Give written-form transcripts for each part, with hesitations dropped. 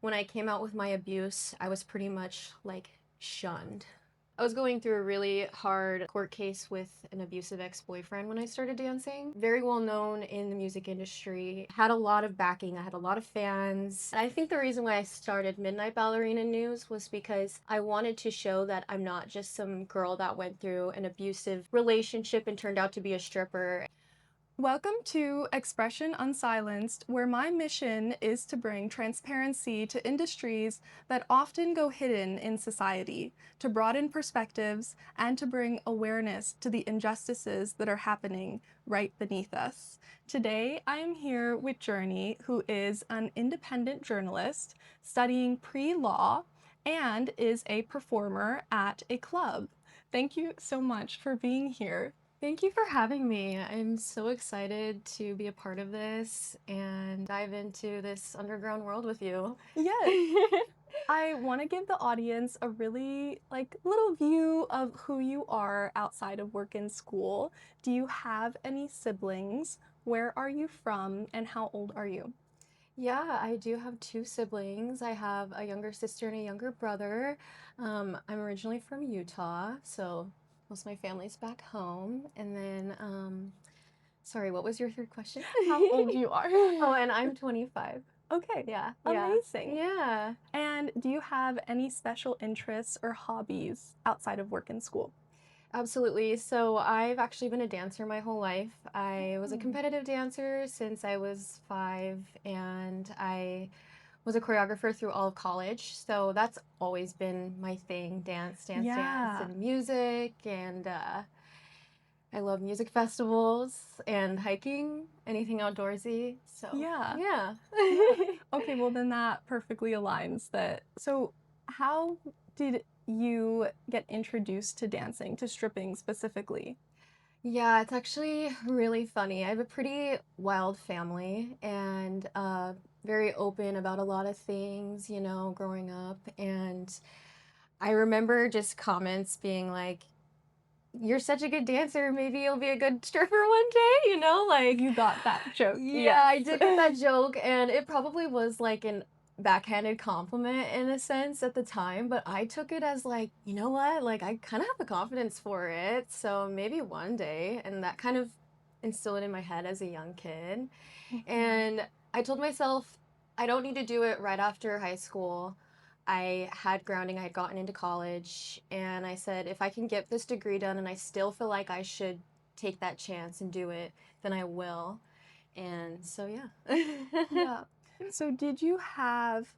when I came out with my abuse, I was pretty much like shunned. I was going through a really hard court case with an abusive ex-boyfriend when I started dancing. Very well known in the music industry. Had a lot of backing. I had a lot of fans. I think the reason why I started Midnight Ballerina News was because I wanted to show that I'm not just some girl that went through an abusive relationship and turned out to be a stripper. Welcome to Expression Unsilenced, where my mission is to bring transparency to industries that often go hidden in society, to broaden perspectives, and to bring awareness to the injustices that are happening right beneath us. Today, I am here with Journey, who is an independent journalist studying pre-law and is a performer at a club. Thank you so much for being here. Thank you for having me. I'm so excited to be a part of this and dive into this underground world with you. Yes. I want to give the audience a really little view of who you are outside of work and school. Do you have any siblings? Where are you from and how old are you? Yeah, I do have two siblings. I have a younger sister and a younger brother. I'm originally from Utah, so most of my family's back home. And then, sorry, what was your third question? How old you are? Oh, and I'm 25. Okay. Yeah, Amazing. yeah. And do you have any special interests or hobbies outside of work and school? Absolutely. So I've actually been a dancer my whole life. I was a Mm. competitive dancer since I was 5, and I was a choreographer through all of college. So that's always been my thing, dance, Yeah. and music. And I love music festivals and hiking, anything outdoorsy. So Yeah. yeah. Okay, well then that perfectly aligns that. So how did you get introduced to dancing, to stripping specifically? Yeah, it's actually really funny. I have a pretty wild family and very open about a lot of things, growing up. And I remember just comments being like, "You're such a good dancer, maybe you'll be a good stripper one day," like, You got that joke, yeah, yes. I did get that joke, and it probably was like an backhanded compliment in a sense at the time, but I took it as like, you know what? Like, I kind of have the confidence for it, so maybe one day, and that kind of instilled it in my head as a young kid. Mhm. And I told myself I don't need to do it right after high school. I had grounding, I had gotten into college, and I said, if I can get this degree done and I still feel like I should take that chance and do it, then I will. And so, yeah. Yeah. So did you have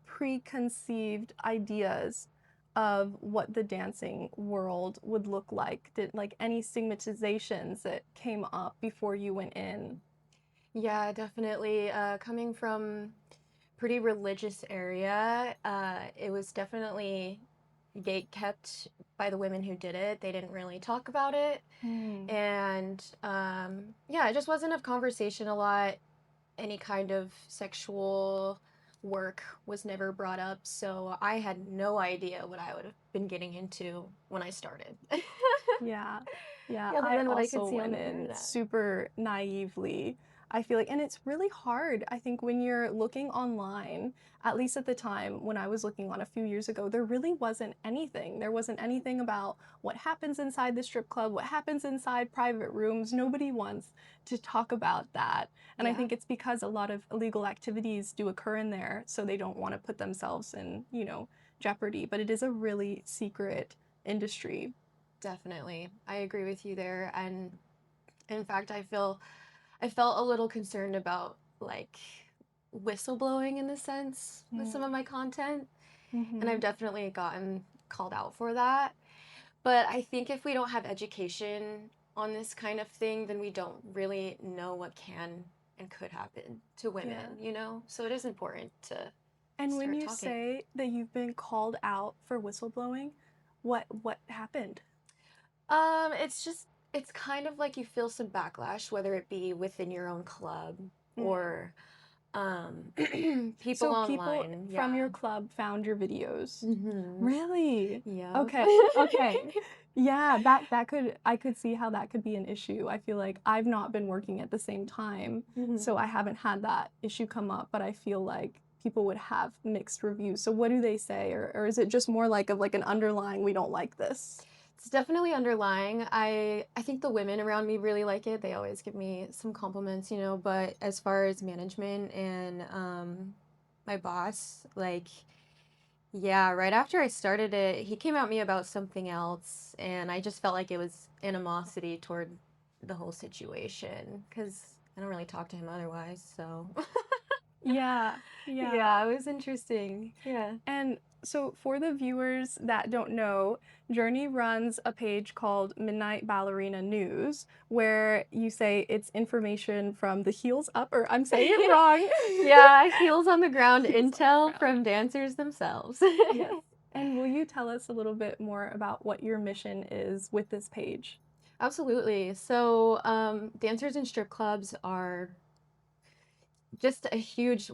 preconceived ideas of what the dancing world would look like? Did any stigmatizations that came up before you went in? Yeah, definitely. Coming from pretty religious area, it was definitely gate kept by the women who did it. They didn't really talk about it. Hmm. And yeah, it just wasn't a conversation a lot. Any kind of sexual work was never brought up. So I had no idea what I would have been getting into when I started. Yeah. Yeah, Other I than what I could also see on went the in internet. super naively. I feel like, and it's really hard. I think when you're looking online, at least at the time when I was looking on a few years ago, there really wasn't anything. There wasn't anything about what happens inside the strip club, what happens inside private rooms. Nobody wants to talk about that. And I Yeah, think it's because a lot of illegal activities do occur in there, so they don't want to put themselves in, jeopardy. But it is a really secret industry. definitely. I agree with you there. And in fact, I felt a little concerned about like whistleblowing in the sense with some of my content. And I've Mm-hmm. definitely gotten called out for that. But I think if we don't have education on this kind of thing, then we don't really know what can and could happen to Yeah. women. So it is important to And when start you talking. say that you've been called out for whistleblowing, what happened? It's kind of like you feel some backlash, whether it be within your own club Mm. or people So people online. from Yeah. your club found your videos. Mm-hmm. Really? Yep. Okay. Okay. Yeah, that could I could see how that could be an issue. I feel like I've not been working at the same time, so I Mhm. haven't had that issue come up, but I feel like people would have mixed reviews. So what do they say? Or is it just more like of like an underlying, we don't like this? It's definitely underlying. I think the women around me really like it. They always give me some compliments, but as far as management and my boss, like yeah, right after I started it, he came at me about something else and I just felt like it was animosity toward the whole situation cuz I don't really talk to him otherwise, so Yeah, yeah. yeah, it was interesting. Yeah. And so, for the viewers that don't know, Journey runs a page called Midnight Ballerina News, where you say it's information from the heels up, or I'm saying it wrong. Yeah, heels on the ground Heels on the intel ground. from dancers themselves. Yes. And will you tell us a little bit more about what your mission is with this page? Absolutely. So, dancers in strip clubs are just a huge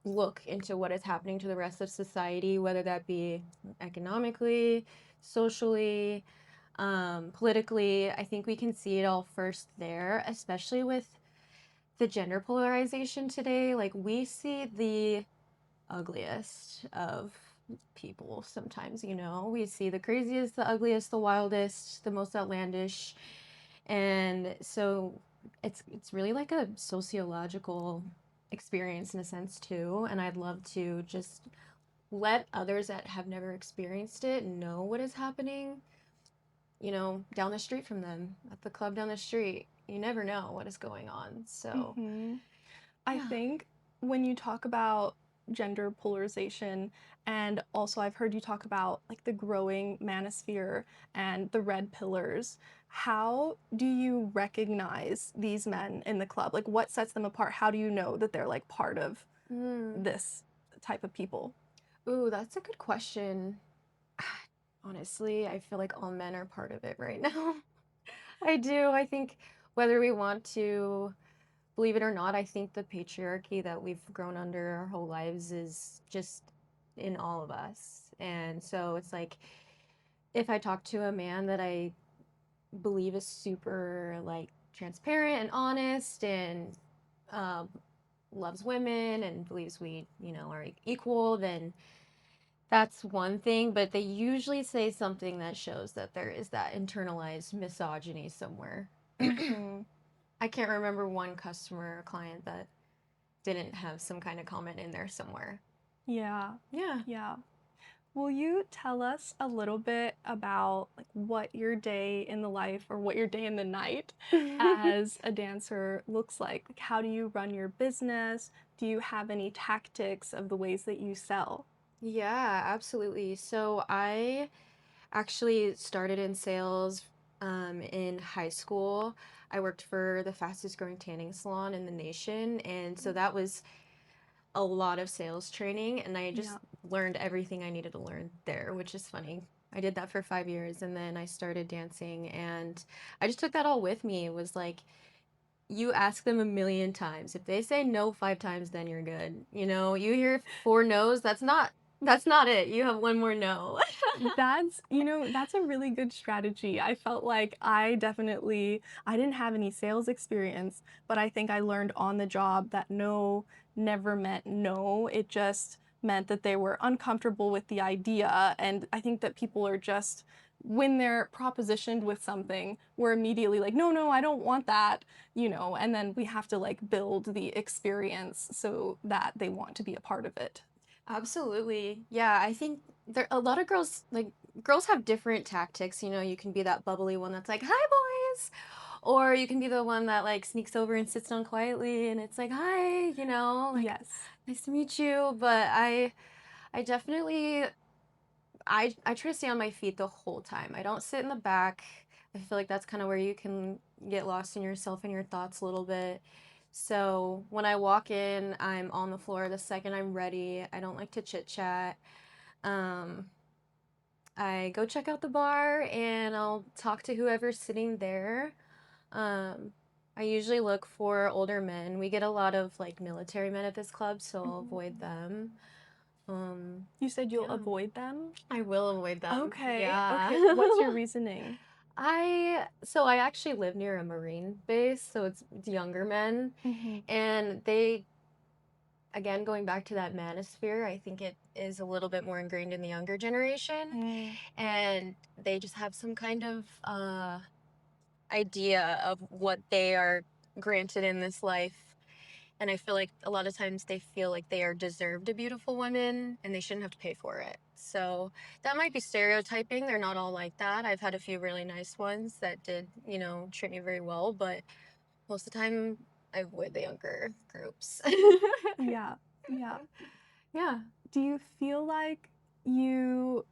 look into what is happening to the rest of society, whether that be economically, socially, politically. I think we can see it all first there, especially with the gender polarization today. Like, we see the ugliest of people sometimes, we see the craziest, the ugliest, the wildest, the most outlandish. And so it's really like a sociological experience in a sense too, and I'd love to just let others that have never experienced it know what is happening, down the street from them at the club down the street. You never know what is going on. So, Hmm. I yeah. think when you talk about gender polarization, and also I've heard you talk about like the growing manosphere and the red pillars, how do you recognize these men in the club? Like what sets them apart? How do you know that they're like part of Mm. this type of people? Ooh, that's a good question. Honestly, I feel like all men are part of it right now. I do. I think whether we want to believe it or not, I think the patriarchy that we've grown under our whole lives is just in all of us. And so it's like if I talk to a man that I believe is super like transparent and honest and um, loves women and believes we, are equal, then that's one thing. But they usually say something that shows that there is that internalized misogyny somewhere. Hmm. I can't remember one customer or client that didn't have some kind of comment in there somewhere. Yeah. Yeah. Yeah. Will you tell us a little bit about like what your day in the life or what your day in the night as a dancer looks like? Like how do you run your business? Do you have any tactics of the ways that you sell? Yeah, absolutely. So I actually started in sales in high school. I worked for the fastest growing tanning salon in the nation. And so that was a lot of sales training. And I just Yeah. learned everything I needed to learn there, which is funny. I did that for 5 years and then I started dancing and I just took that all with me. It was like, you ask them a million times. If they say no 5 times, then you're good. You hear four no's, that's not it. You have one more no. That's a really good strategy. I felt like I didn't have any sales experience, but I think I learned on the job that no never meant no. It just meant that they were uncomfortable with the idea. And I think that people are just, when they're propositioned with something, we're immediately like, no, no, I don't want that, and then we have to like build the experience so that they want to be a part of it. Absolutely. Yeah, I think there a lot of girls like girls have different tactics. You can be that bubbly one that's like, "Hi, boys," or you can be the one that like sneaks over and sits down quietly and it's like, "Hi," like, Yes. "Nice to meet you." But I definitely I try to stay on my feet the whole time. I don't sit in the back. I feel like that's kind of where you can get lost in yourself and your thoughts a little bit. So when I walk in, I'm on the floor the second I'm ready. I don't like to chit chat. Um, I go check out the bar and I'll talk to whoever's sitting there. Um, I usually look for older men. We get a lot of like military men at this club, so I'll avoid Mhm. them. Um, You said you'll yeah. avoid them? I will avoid them. Okay, Yeah. okay. What's your reasoning? I actually live near a Marine base, so it's younger men, Mhm. and again, going back to that manosphere, I think it is a little bit more ingrained in the younger generation, Mm, and they just have some kind of idea of what they are granted in this life. And I feel like a lot of times they feel like they are deserved a beautiful woman and they shouldn't have to pay for it. So that might be stereotyping. They're not all like that. I've had a few really nice ones that did, treat me very well, but most of the time I avoid the younger groups. yeah, yeah. Yeah. Do you feel like you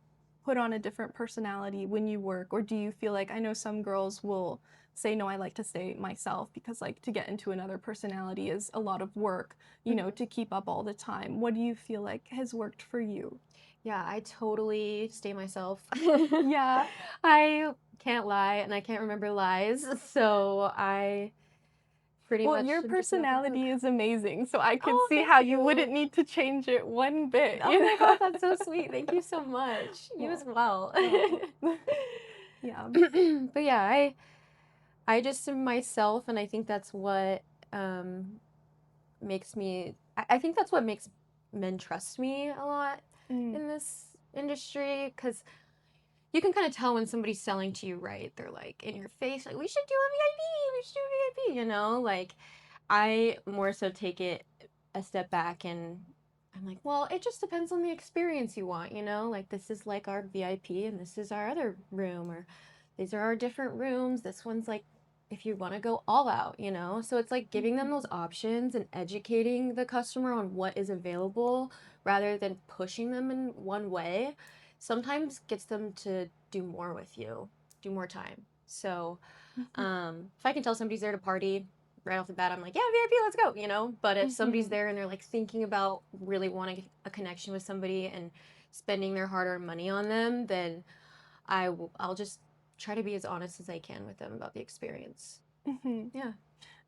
put on a different personality when you work, or do you feel like, I know some girls will say, no, I like to stay myself because, like, to get into another personality is a lot of work, Mhm. to keep up all the time. What do you feel like has worked for you? Yeah, I totally stay myself. Yeah. I can't lie and I can't remember lies, so I pretty Well, much your am just an open book. personality is amazing, so I could Oh, see thank how you you. wouldn't need to change it one bit, Oh my know? God, that's so sweet. Thank you so much. You as Well, well. oh. Yeah. But yeah, I just am myself, and I think that's what makes me. I think that's what makes men trust me a lot Mm, in this industry, because you can kind of tell when somebody's selling to you right. They're like in your face, like, we should do a VIP, we should do a VIP, Like, I more so take it a step back and I'm like, well, it just depends on the experience you want, Like, this is like our VIP and this is our other room, or these are our different rooms. This one's like, if you want to go all out, So it's like giving them those mhm, options and educating the customer on what is available rather than pushing them in one way sometimes gets them to do more with you, do more time. So, mhm, if I can tell somebody's there to party right off the bat, I'm like, yeah, VIP, let's go, But if somebody's mhm, there and they're like thinking about really wanting a connection with somebody and spending their hard-earned money on them, then I'll just try to be as honest as I can with them about the experience. mhm. Yeah.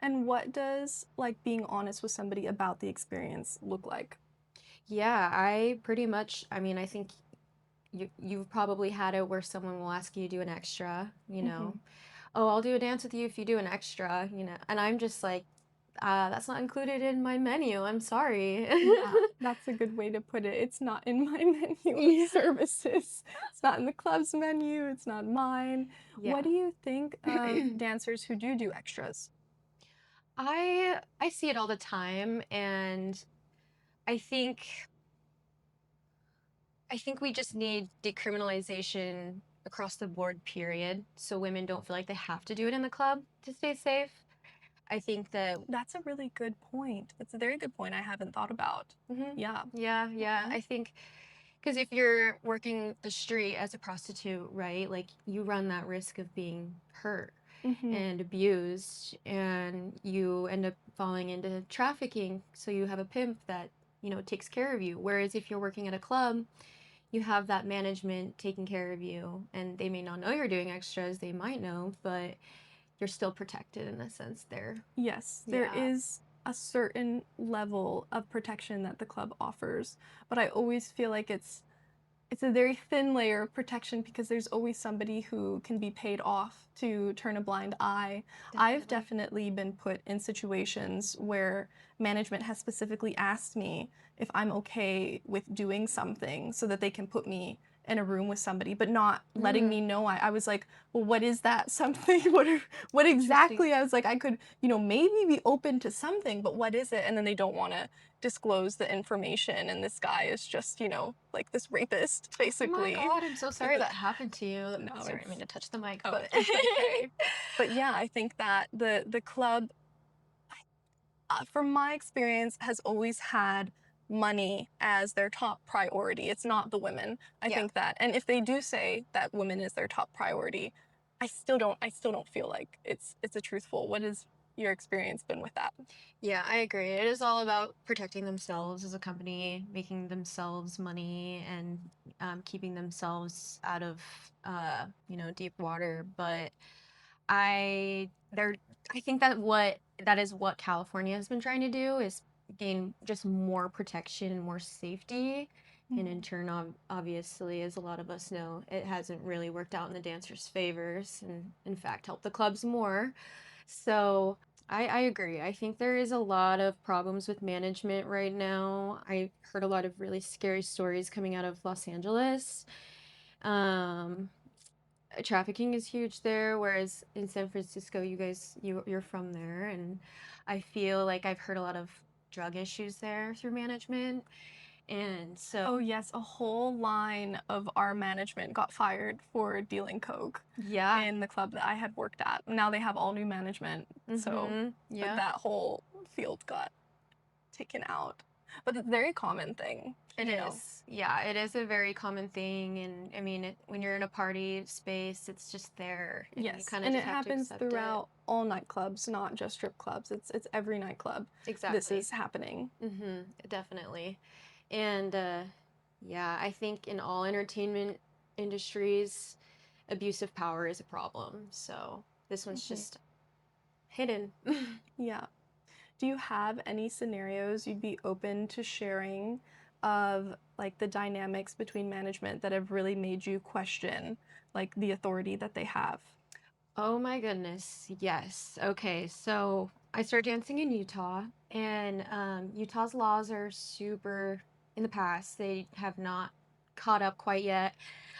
And what does, like, being honest with somebody about the experience look like? Yeah, I pretty much, I mean, I think you've probably had it where someone will ask you to do an extra. Mhm. Oh, I'll do a dance with you if you do an extra. And I'm just like, that's not included in my menu. I'm sorry. Yeah, that's a good way to put it. It's not in my menu of Yeah. services. It's not in the club's menu, it's not mine. What Yeah. do you think of dancers who do extras? I see it all the time, and I think I think we just need decriminalization across the board, period, so women don't feel like they have to do it in the club to stay safe. I think that. That's a really good point. That's a very good point I haven't thought about. Mhm. Yeah. Yeah, yeah. Okay. I think because if you're working the street as a prostitute, right, like you run that risk of being hurt Mhm. and abused, and you end up falling into trafficking. So you have a pimp that, takes care of you. Whereas if you're working at a club, you have that management taking care of you, and they may not know you're doing extras, they might know, but you're still protected in a sense there. Yes, there Yeah. is a certain level of protection that the club offers, but I always feel like it's a very thin layer of protection because there's always somebody who can be paid off to turn a blind eye. I've Definitely. definitely been put in situations where management has specifically asked me if I'm okay with doing something so that they can put me in a room with somebody, but not letting me Mm, know. I was like, well, what is that something? What interesting. exactly? I was like, I could, maybe be open to something, but what is it? And then they don't want to disclose the information, and this guy is just, like this rapist Oh my basically. God, I'm so sorry that happened to you. No, Sorry, I mean to touch the mic, oh, but it's okay. But yeah, I think that the club, from my experience, has always had money as their top priority. It's not the women. I yeah. think that, and if they do say that women is their top priority, I still don't feel like it's a truthful. What has your experience been with that? Yeah, I agree. It is all about protecting themselves as a company, making themselves money, and keeping themselves out of, deep water. But I there I think that is what California has been trying to do is gain just more protection and more safety. And in Mhm. turn, obviously, as a lot of us know, it hasn't really worked out in the dancers' favors, and in fact, helped the clubs more. So I agree. I think there is a lot of problems with management right now. I heard a lot of really scary stories coming out of Los Angeles. Um, Trafficking is huge there, whereas in San Francisco, you're from there, and I feel like I've heard a lot of drug issues there through management. And so, Oh, yes, a whole line of our management got fired for dealing coke yeah. in the club that I had worked at. Now they have all new management, so Mm-hmm. but Yep. that whole field got taken out. But it's a very common thing, It you know. is. Yeah, it is a very common thing. And I mean, when you're in a party space, it's just there and you Yes, kind of and it just have to happens accept it. throughout all nightclubs, not just strip clubs. It's every nightclub this Exactly. is happening. Mm-hmm. Definitely. And yeah, I think in all entertainment industries, abuse of power is a problem. So this one's Mhm. just hidden. Yeah. Do you have any scenarios you'd be open to sharing of like the dynamics between management that have really made you question like the authority that they have? Oh my goodness. Yes. Okay. So I started dancing in Utah, and Utah's laws are super in the past. They have not caught up quite yet.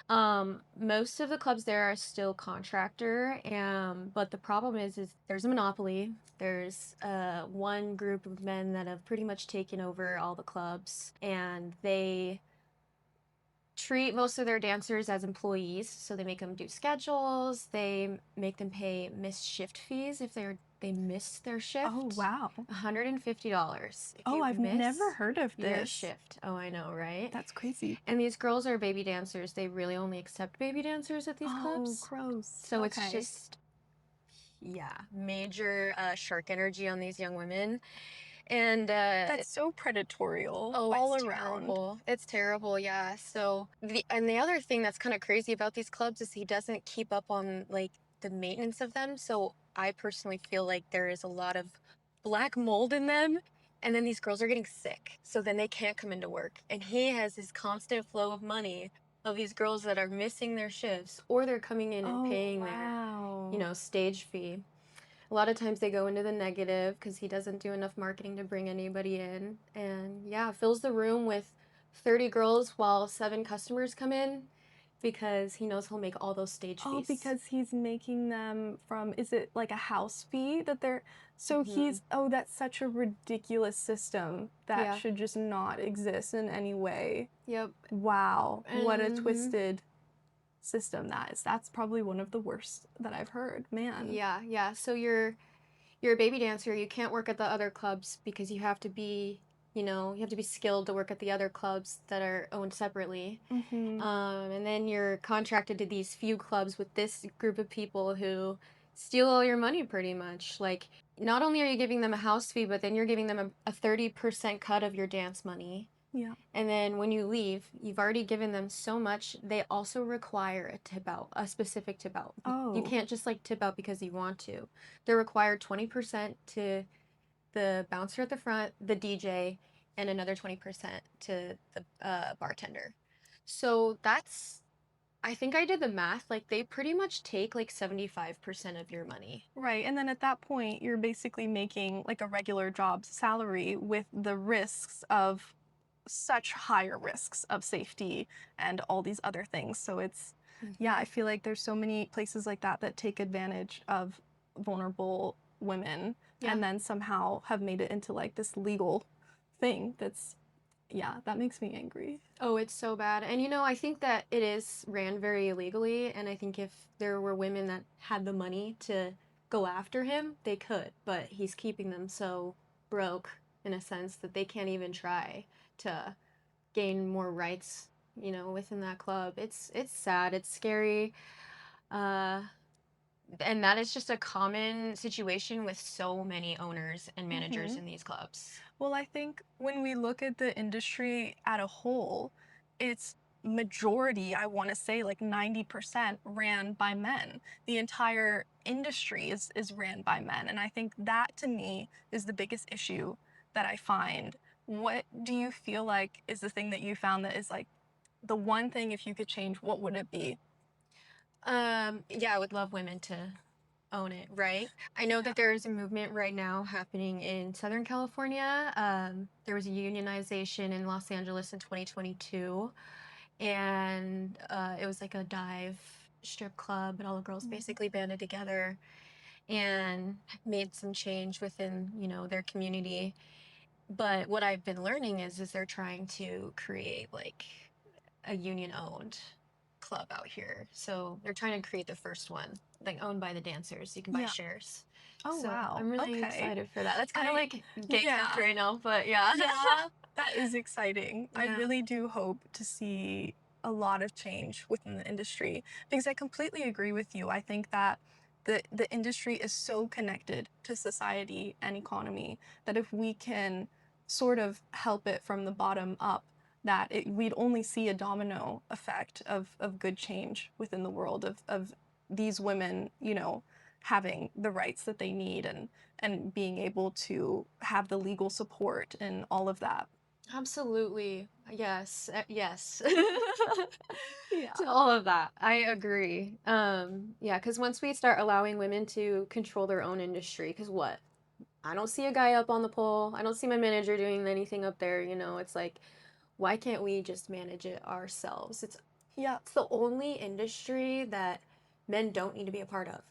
Most of the clubs there are still contractor, but the problem is there's a monopoly. There's one group of men that have pretty much taken over all the clubs, and they treat most of their dancers as employees. So they make them do schedules. They make them pay missed shift fees if they miss their Oh, shift. wow. $150 if Oh, you I've never miss heard of your this. shift. Oh, I know, right? That's crazy. And these girls are baby dancers. They really only accept baby dancers at these Oh, clubs. gross. So it's Okay. just, yeah, major shark energy on these young women. And That's so predatorial oh, all it's around. terrible. It's terrible, yeah. So the other thing that's kind of crazy about these clubs is he doesn't keep up on like the maintenance of them. So I personally feel like there is a lot of black mold in them. And then these girls are getting sick. So then they can't come into work. And he has this constant flow of money of these girls that are missing their shifts or they're coming in and Oh, paying their, wow. stage fee. A lot of times they go into the negative because he doesn't do enough marketing to bring anybody in. And yeah, fills the room with 30 girls while 7 customers come in because he knows he'll make all those stage Oh, fees. because he's making them from, is it like a house fee that they're, so Hmm. he's, oh, that's such a ridiculous system that Yeah. should just not exist in any way. Yep. Wow, what a And twisted system that is. That's probably one of the worst that I've heard. Man. yeah, yeah. So you're a baby dancer. You can't work at the other clubs because you have to be, you have to be skilled to work at the other clubs that are owned separately. Mm-hmm. And then you're contracted to these few clubs with this group of people who steal all your money pretty much. Like, not only are you giving them a house fee, but then you're giving them a 30% cut of your dance money. Yeah. And then when you leave, you've already given them so much, they also require a tip out, a specific tip out. You Oh, can't just like tip out because you want to. They're required 20% to the bouncer at the front, the DJ, and another 20% to the bartender. So that's, I think I did the math. Like they pretty much take like 75% of your money. right. And then at that point, you're basically making like a regular job salary with the risks of such higher risks of safety and all these other things. So it's, yeah, Hmm. I feel like there's so many places like that that take advantage of vulnerable women Yeah. and then somehow have made it into like this legal thing that's, yeah, that makes me angry. Oh, it's so bad. And I think that it is ran very illegally. And I think if there were women that had the money to go after him, they could. But he's keeping them so broke in a sense that they can't even try to gain more rights, within that club. It's sad. It's scary. Uh, and that is just a common situation with so many owners and managers Hmm. in these clubs. Well, I think when we look at the industry at a whole, it's majority, I want to say like 90% ran by men. The entire industry is ran by men. And I think that to me is the biggest issue that I find. What do you feel like is the thing that you found that is like the one thing if you could change, what would it be? Yeah, I would love women to own it, right? I know Yeah. that there is a movement right now happening in Southern California. There was a unionization in Los Angeles in 2022, and it was like a dive strip club, and all the girls Mhm. basically banded together and made some change within, their community. But what I've been learning is they're trying to create like a union owned club out here. So they're trying to create the first one, like owned by the dancers. You can buy Yeah. shares. Oh, So wow. I'm really Okay. excited for that. That's kind of I like gay Yeah. country right now, but yeah. Yeah, that is exciting. I Yeah. really do hope to see a lot of change within the industry because I completely agree with you. I think that the industry is so connected to society and economy that if we can sort of help it from the bottom up, we'd only see a domino effect of good change within the world of these women, having the rights that they need and being able to have the legal support and all of that. Absolutely. Yes. Yes. To Yeah. all of that. I agree. Yeah, because once we start allowing women to control their own industry, because what? I don't see a guy up on the pole. I don't see my manager doing anything up there, It's like, why can't we just manage it ourselves? Yeah. It's the only industry that men don't need to be a part of.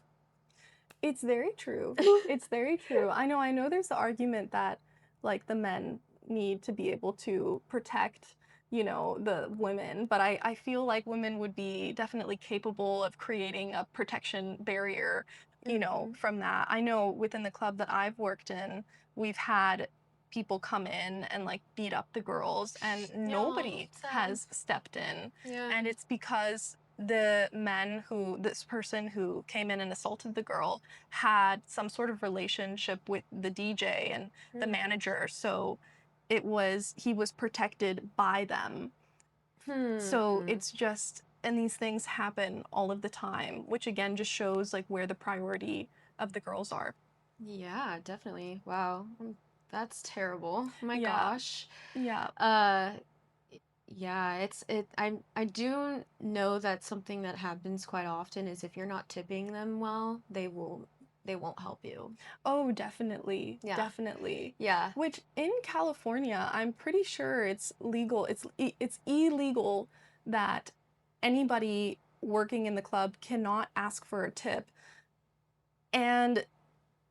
It's very true. It's very true. I know there's the argument that like the men need to be able to protect, the women, but I feel like women would be definitely capable of creating a protection barrier, Hmm. from that. I know within the club that I've worked in, we've had people come in and like beat up the girls and No, nobody sad. has stepped in. Yeah. And it's because this person who came in and assaulted the girl had some sort of relationship with the DJ and the Hmm. manager. So he was protected by them. So Hmm. it's just, and these things happen all of the time, which again just shows like where the priority of the girls are. Yeah, definitely. Wow. That's terrible. Oh my Yeah, gosh. yeah. Uh yeah, I do know that something that happens quite often is if you're not tipping them well, they won't help you. Oh, definitely, Yeah. definitely. Yeah. Which in California, I'm pretty sure it's legal. It's illegal that anybody working in the club cannot ask for a tip. And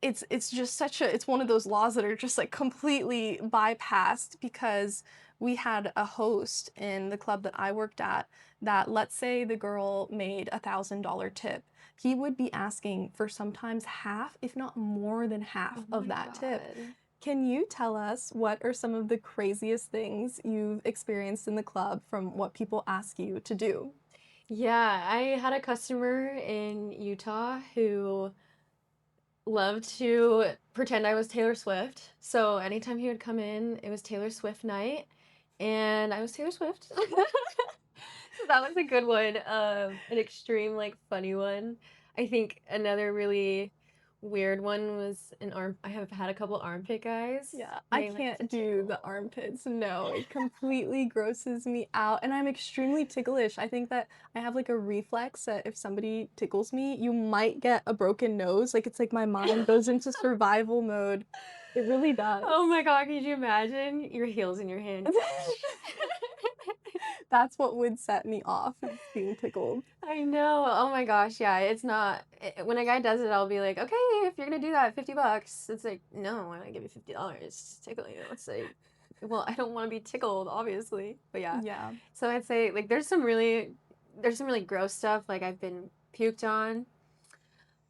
it's just it's one of those laws that are just like completely bypassed because we had a host in the club that I worked at that, let's say the girl made $1,000 tip, he would be asking for sometimes half, if not more than half Oh of my that tip. God. Can you tell us what are some of the craziest things you've experienced in the club from what people ask you to do? Yeah, I had a customer in Utah who loved to pretend I was Taylor Swift. So anytime he would come in, it was Taylor Swift night, and I was Taylor Swift. So that was a good one. An extreme, like, funny one. I think another really weird one was an arm. I have had a couple armpit guys. Yeah, I They like to can't do the tickle. armpits. No, it completely grosses me out. And I'm extremely ticklish. I think that I have like a reflex that if somebody tickles me, you might get a broken nose. Like it's like my mind goes into survival mode. It really does. Oh my God, could you imagine your heels in your hand? That's what would set me off, is being tickled. I know. Oh my gosh, yeah. It's not when a guy does it, I'll be like, "Okay, if you're gonna do that, $50." It's like, "No, I'm gonna give you $50 to tickle you." It's like, well, I don't want to be tickled, obviously. But yeah. Yeah. So I'd say like there's some really gross stuff like I've been puked on.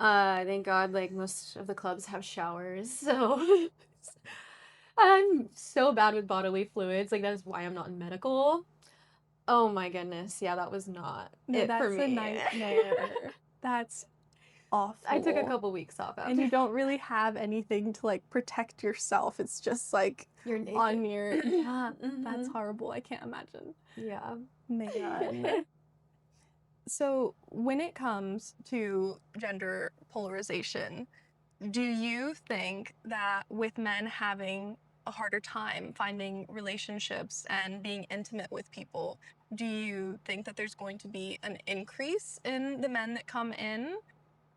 Thank God like most of the clubs have showers. So I'm so bad with bodily fluids. Like that is why I'm not in medical. Oh my goodness. Yeah, that was not No, it for that's a me. nightmare. That's I took a awful. couple weeks off And after. you don't really have anything to like protect yourself. It's just like You're naked. on your, yeah, that's Hmm. horrible. I can't imagine. Yeah. Man. So, when it comes to gender polarization, do you think that with men having a harder time finding relationships and being intimate with people, do you think that there's going to be an increase in the men that come in?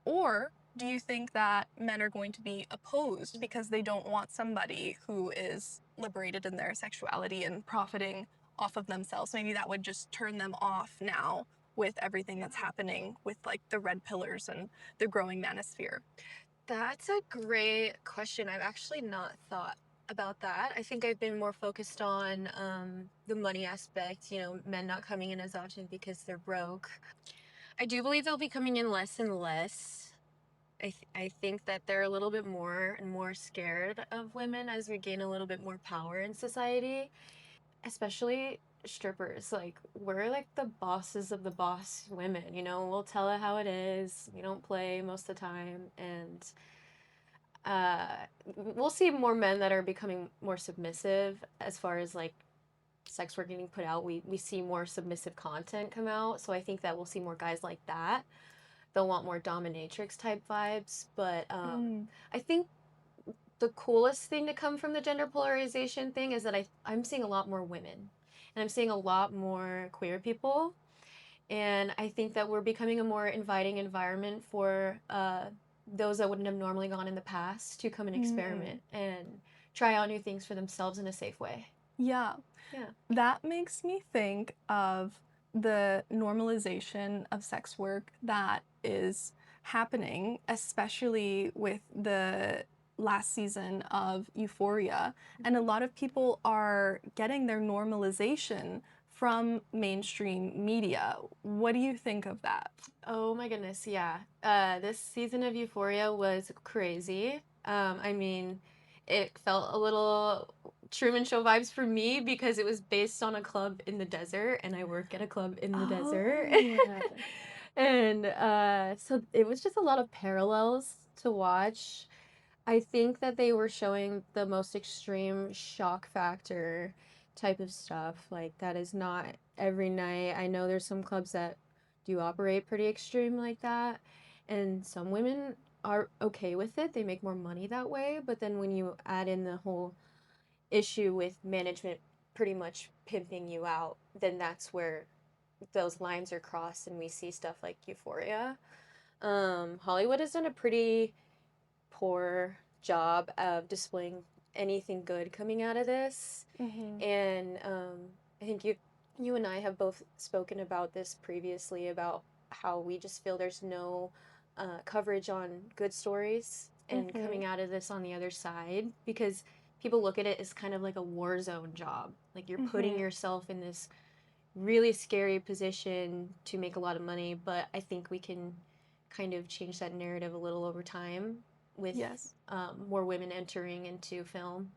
Or do you think that men are going to be opposed because they don't want somebody who is liberated in their sexuality and profiting off of themselves? Maybe that would just turn them off now with everything that's happening with like the red pillars and the growing manosphere. That's a great question. I've actually not thought about that. I think I've been more focused on the money aspect, men not coming in as often because they're broke. I do believe they'll be coming in less and less. I think that they're a little bit more and more scared of women as we gain a little bit more power in society, especially strippers. Like, we're like the bosses of the boss women, we'll tell it how it is. We don't play most of the time. And uh, we'll see more men that are becoming more submissive as far as like sex work getting put out. We see more submissive content come out. So I think that we'll see more guys like that. They'll want more dominatrix type vibes. But Mm. I think the coolest thing to come from the gender polarization thing is that I'm seeing a lot more women, and I'm seeing a lot more queer people. And I think that we're becoming a more inviting environment for those that wouldn't have normally gone in the past to come and Mm. experiment and try out new things for themselves in a safe way. Yeah. Yeah. That makes me think of the normalization of sex work that is happening, especially with the last season of Euphoria. And a lot of people are getting their normalization from mainstream media. What do you think of that? Oh my goodness, yeah. This season of Euphoria was crazy. I mean, it felt a little Truman Show vibes for me because it was based on a club in the desert, and I work at a club in the desert. Oh, And so it was just a lot of parallels to watch. I think that they were showing the most extreme shock factor type of stuff. Like, that is not every night. I know there's some clubs that do operate pretty extreme like that, and some women are okay with it. They make more money that way. But then when you add in the whole issue with management pretty much pimping you out, then that's where those lines are crossed, and we see stuff like Euphoria. Hollywood has done a pretty poor job of displaying anything good coming out of this. mm-hmm. And I think you and I have both spoken about this previously about how we just feel there's no coverage on good stories and Mm-hmm. coming out of this on the other side, because people look at it as kind of like a war zone job. Like, you're putting Mm-hmm. yourself in this really scary position to make a lot of money, but I think we can kind of change that narrative a little over time with Yes. more women entering into film. And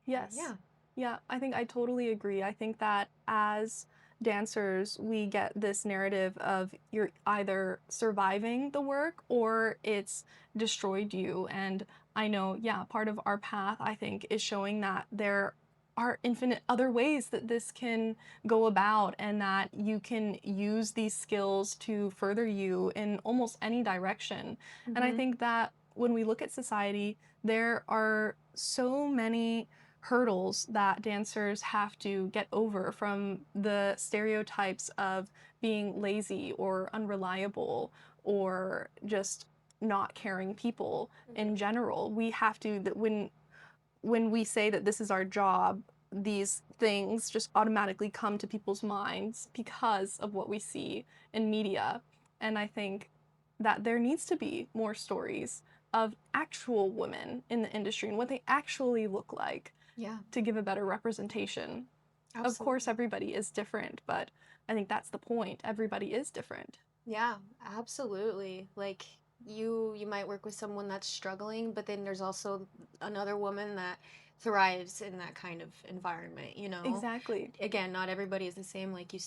Yes. yeah. Yeah, I think I totally agree. I think that as dancers, we get this narrative of you're either surviving the work or it's destroyed you. And I know, yeah, part of our path, I think, is showing that there are infinite other ways that this can go about and that you can use these skills to further you in almost any direction. And I Mm-hmm. think that when we look at society, there are so many hurdles that dancers have to get over, from the stereotypes of being lazy or unreliable or just not caring people in Mm-hmm. general. We have to that when we say that this is our job, these things just automatically come to people's minds because of what we see in media. And I think that there needs to be more stories of actual women in the industry and what they actually look like Yeah, to give a better representation. Of course, absolutely. everybody is different, but I think that's the point. Everybody is different. Yeah, absolutely. Like, you might work with someone that's struggling, but then there's also another woman that thrives in that kind of environment. Exactly. Again, not everybody is the same, like you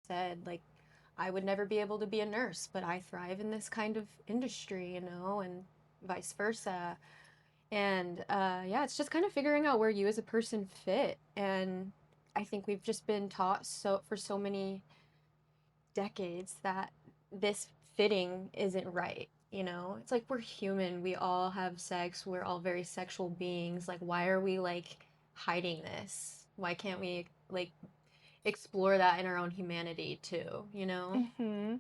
said. Like, I would never be able to be a nurse, but I thrive in this kind of industry, and vice versa. And yeah, it's just kind of figuring out where you as a person fit. And I think we've just been taught for so many decades that this fitting isn't right. It's like we're human. We all have sex. We're all very sexual beings. Like, why are we like hiding this? Why can't we like explore that in our own humanity too, you know? Mhm.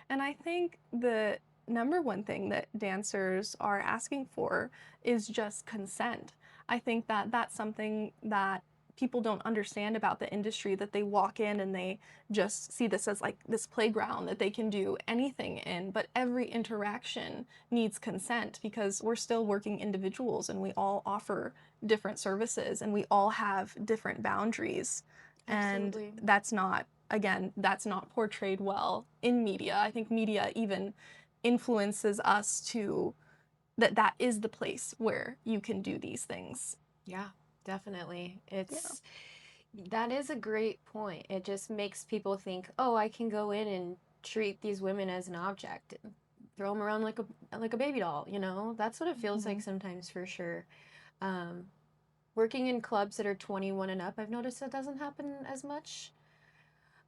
And I think the number one thing that dancers are asking for is just consent. I think that that's something that people don't understand about the industry, that they walk in and they just see this as like this playground that they can do anything in, but every interaction needs consent because we're still working individuals and we all offer different services and we all have different boundaries. And Absolutely. that's not, again, that's not portrayed well in media. I think media even influences us to that is the place where you can do these things. Yeah, definitely. Yeah. That is a great point. It just makes people think, oh, I can go in and treat these women as an object and throw them around like a baby doll, you know? That's what it feels like Mhm. sometimes for sure. Um, Working in clubs that are 21 and up, I've noticed that doesn't happen as much.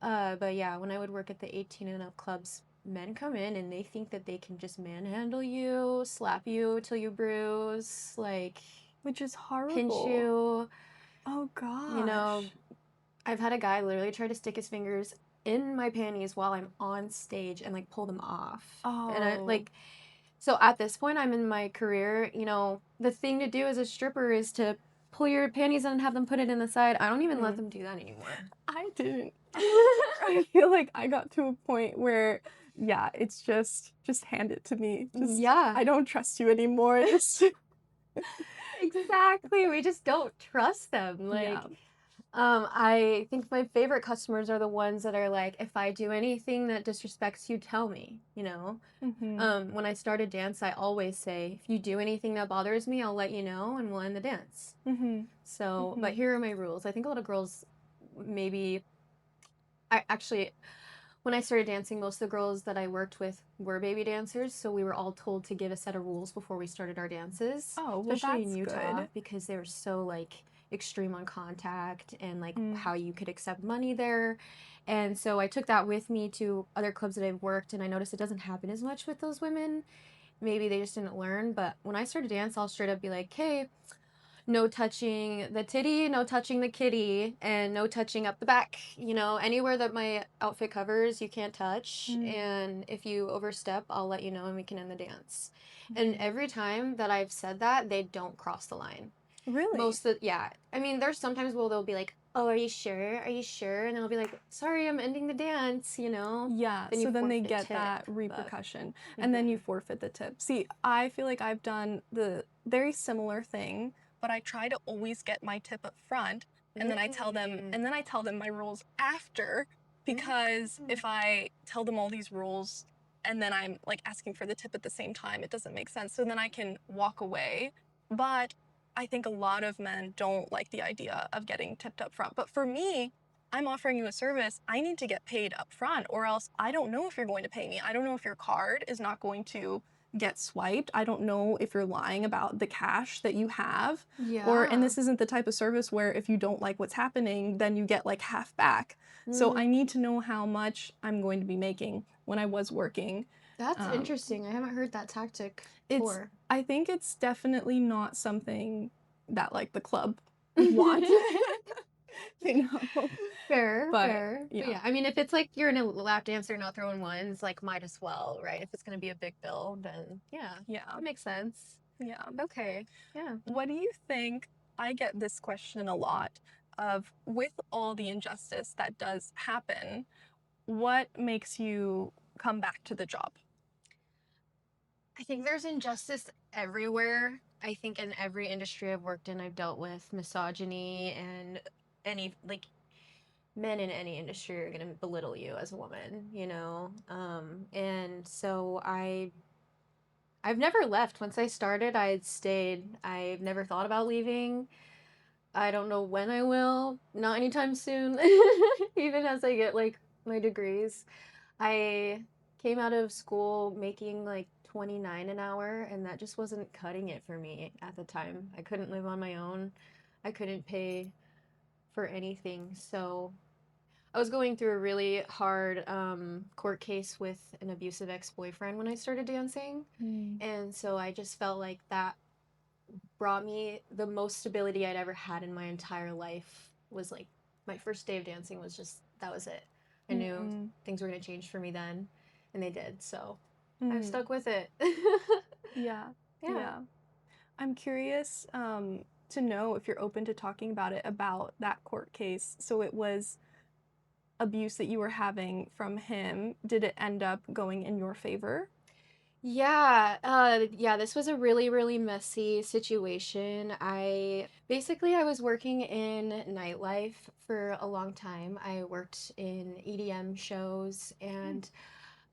But yeah, when I would work at the 18 and up clubs, men come in and they think that they can just manhandle you, slap you till you bruise, like Which is pinch horrible. you. Oh You know, gosh. I've had a guy literally try to stick his fingers in my panties while I'm on stage and like pull them off. And I Oh. like, so at this point, I'm in my career, you know, the thing to do as a stripper is to pull your panties on and have them put it in the side. I don't even let Mhm. them do that anymore. I didn't either. I feel like I got to a point where, yeah, it's just hand it to me. Just Yeah, I don't trust you anymore. Just exactly. We just don't trust them. yeah. I think my favorite customers are the ones that are like, if I do anything that disrespects you, tell me, you know? Mhm. When I start a dance, I always say, if you do anything that bothers me, I'll let you know and we'll end the dance. Mhm. So, but Mhm. here are my rules. I think a lot of girls maybe, I actually, when I started dancing, most of the girls that I worked with were baby dancers, so we were all told to give a set of rules before we started our dances, Oh, well especially in that's Utah, good. because they were so like extreme on contact and like Mm. how you could accept money there. And so I took that with me to other clubs that I've worked, and I noticed it doesn't happen as much with those women. Maybe they just didn't learn, but when I started dance, I'll straight up be like, hey, no touching the titty, no touching the kitty, and no touching up the back. You know, anywhere that my outfit covers, you can't touch. Mm. And if you overstep, I'll let you know and we can end the dance. And Mhm. every time that I've said that, they don't cross the line. Really? Yeah. I mean, there's sometimes where they'll be like, oh, are you sure? Are you sure? And I'll be like, sorry, I'm ending the dance, you know? Yeah, Then you so then they forfeit get tip. that But, repercussion and then you mm-hmm. forfeit the tip. See, I feel like I've done the very similar thing, but I try to always get my tip up front and then Mm. I tell them my rules after because Mm. if I tell them all these rules and then I'm like asking for the tip at the same time, it doesn't make sense. So then I can walk away. But I think a lot of men don't like the idea of getting tipped up front. But for me, I'm offering you a service, I need to get paid up front, or else I don't know if you're going to pay me. I don't know if your card is not going to get swiped. I don't know if you're lying about the cash that you have. And Yeah. this isn't the type of service where if you don't like what's happening, then you get like half back. So I Mm-hmm. need to know how much I'm going to be making when I was working. That's Um, interesting. I haven't heard that tactic it's, before. I think it's definitely not something that like the club want, you know, Fair, but fair. But yeah. yeah, I mean, if it's like you're in a lap dancer not throwing ones, like might as well, right? If it's gonna be a big bill, then yeah, Yeah. that makes sense. Yeah. Okay. Yeah. What do you think? I get this question a lot of with all the injustice that does happen, what makes you come back to the job? I think there's injustice everywhere. I think in every industry I've worked in, I've dealt with misogyny and any like men in any industry are gonna belittle you as a woman, you know? And so I've never left. Once I started, I had stayed. I've never thought about leaving. I don't know when I will. Not anytime soon. Even as I get like my degrees. I came out of school making like 29 an hour and that just wasn't cutting it for me at the time. I couldn't live on my own. I couldn't pay for anything. So I was going through a really hard court case with an abusive ex-boyfriend when I started dancing. Mm. And so I just felt like that brought me the most stability I'd ever had in my entire life was like my first day of dancing was just that was it. I knew Mm, things were going to change for me then, and they did. So I've mm, stuck with it. yeah, Yeah. yeah. I'm curious to know if you're open to talking about it, about that court case. So it was abuse that you were having from him. Did it end up going in your favor? Yeah, this was a really, really messy situation. I was working in nightlife for a long time. I worked in EDM shows, Mm, and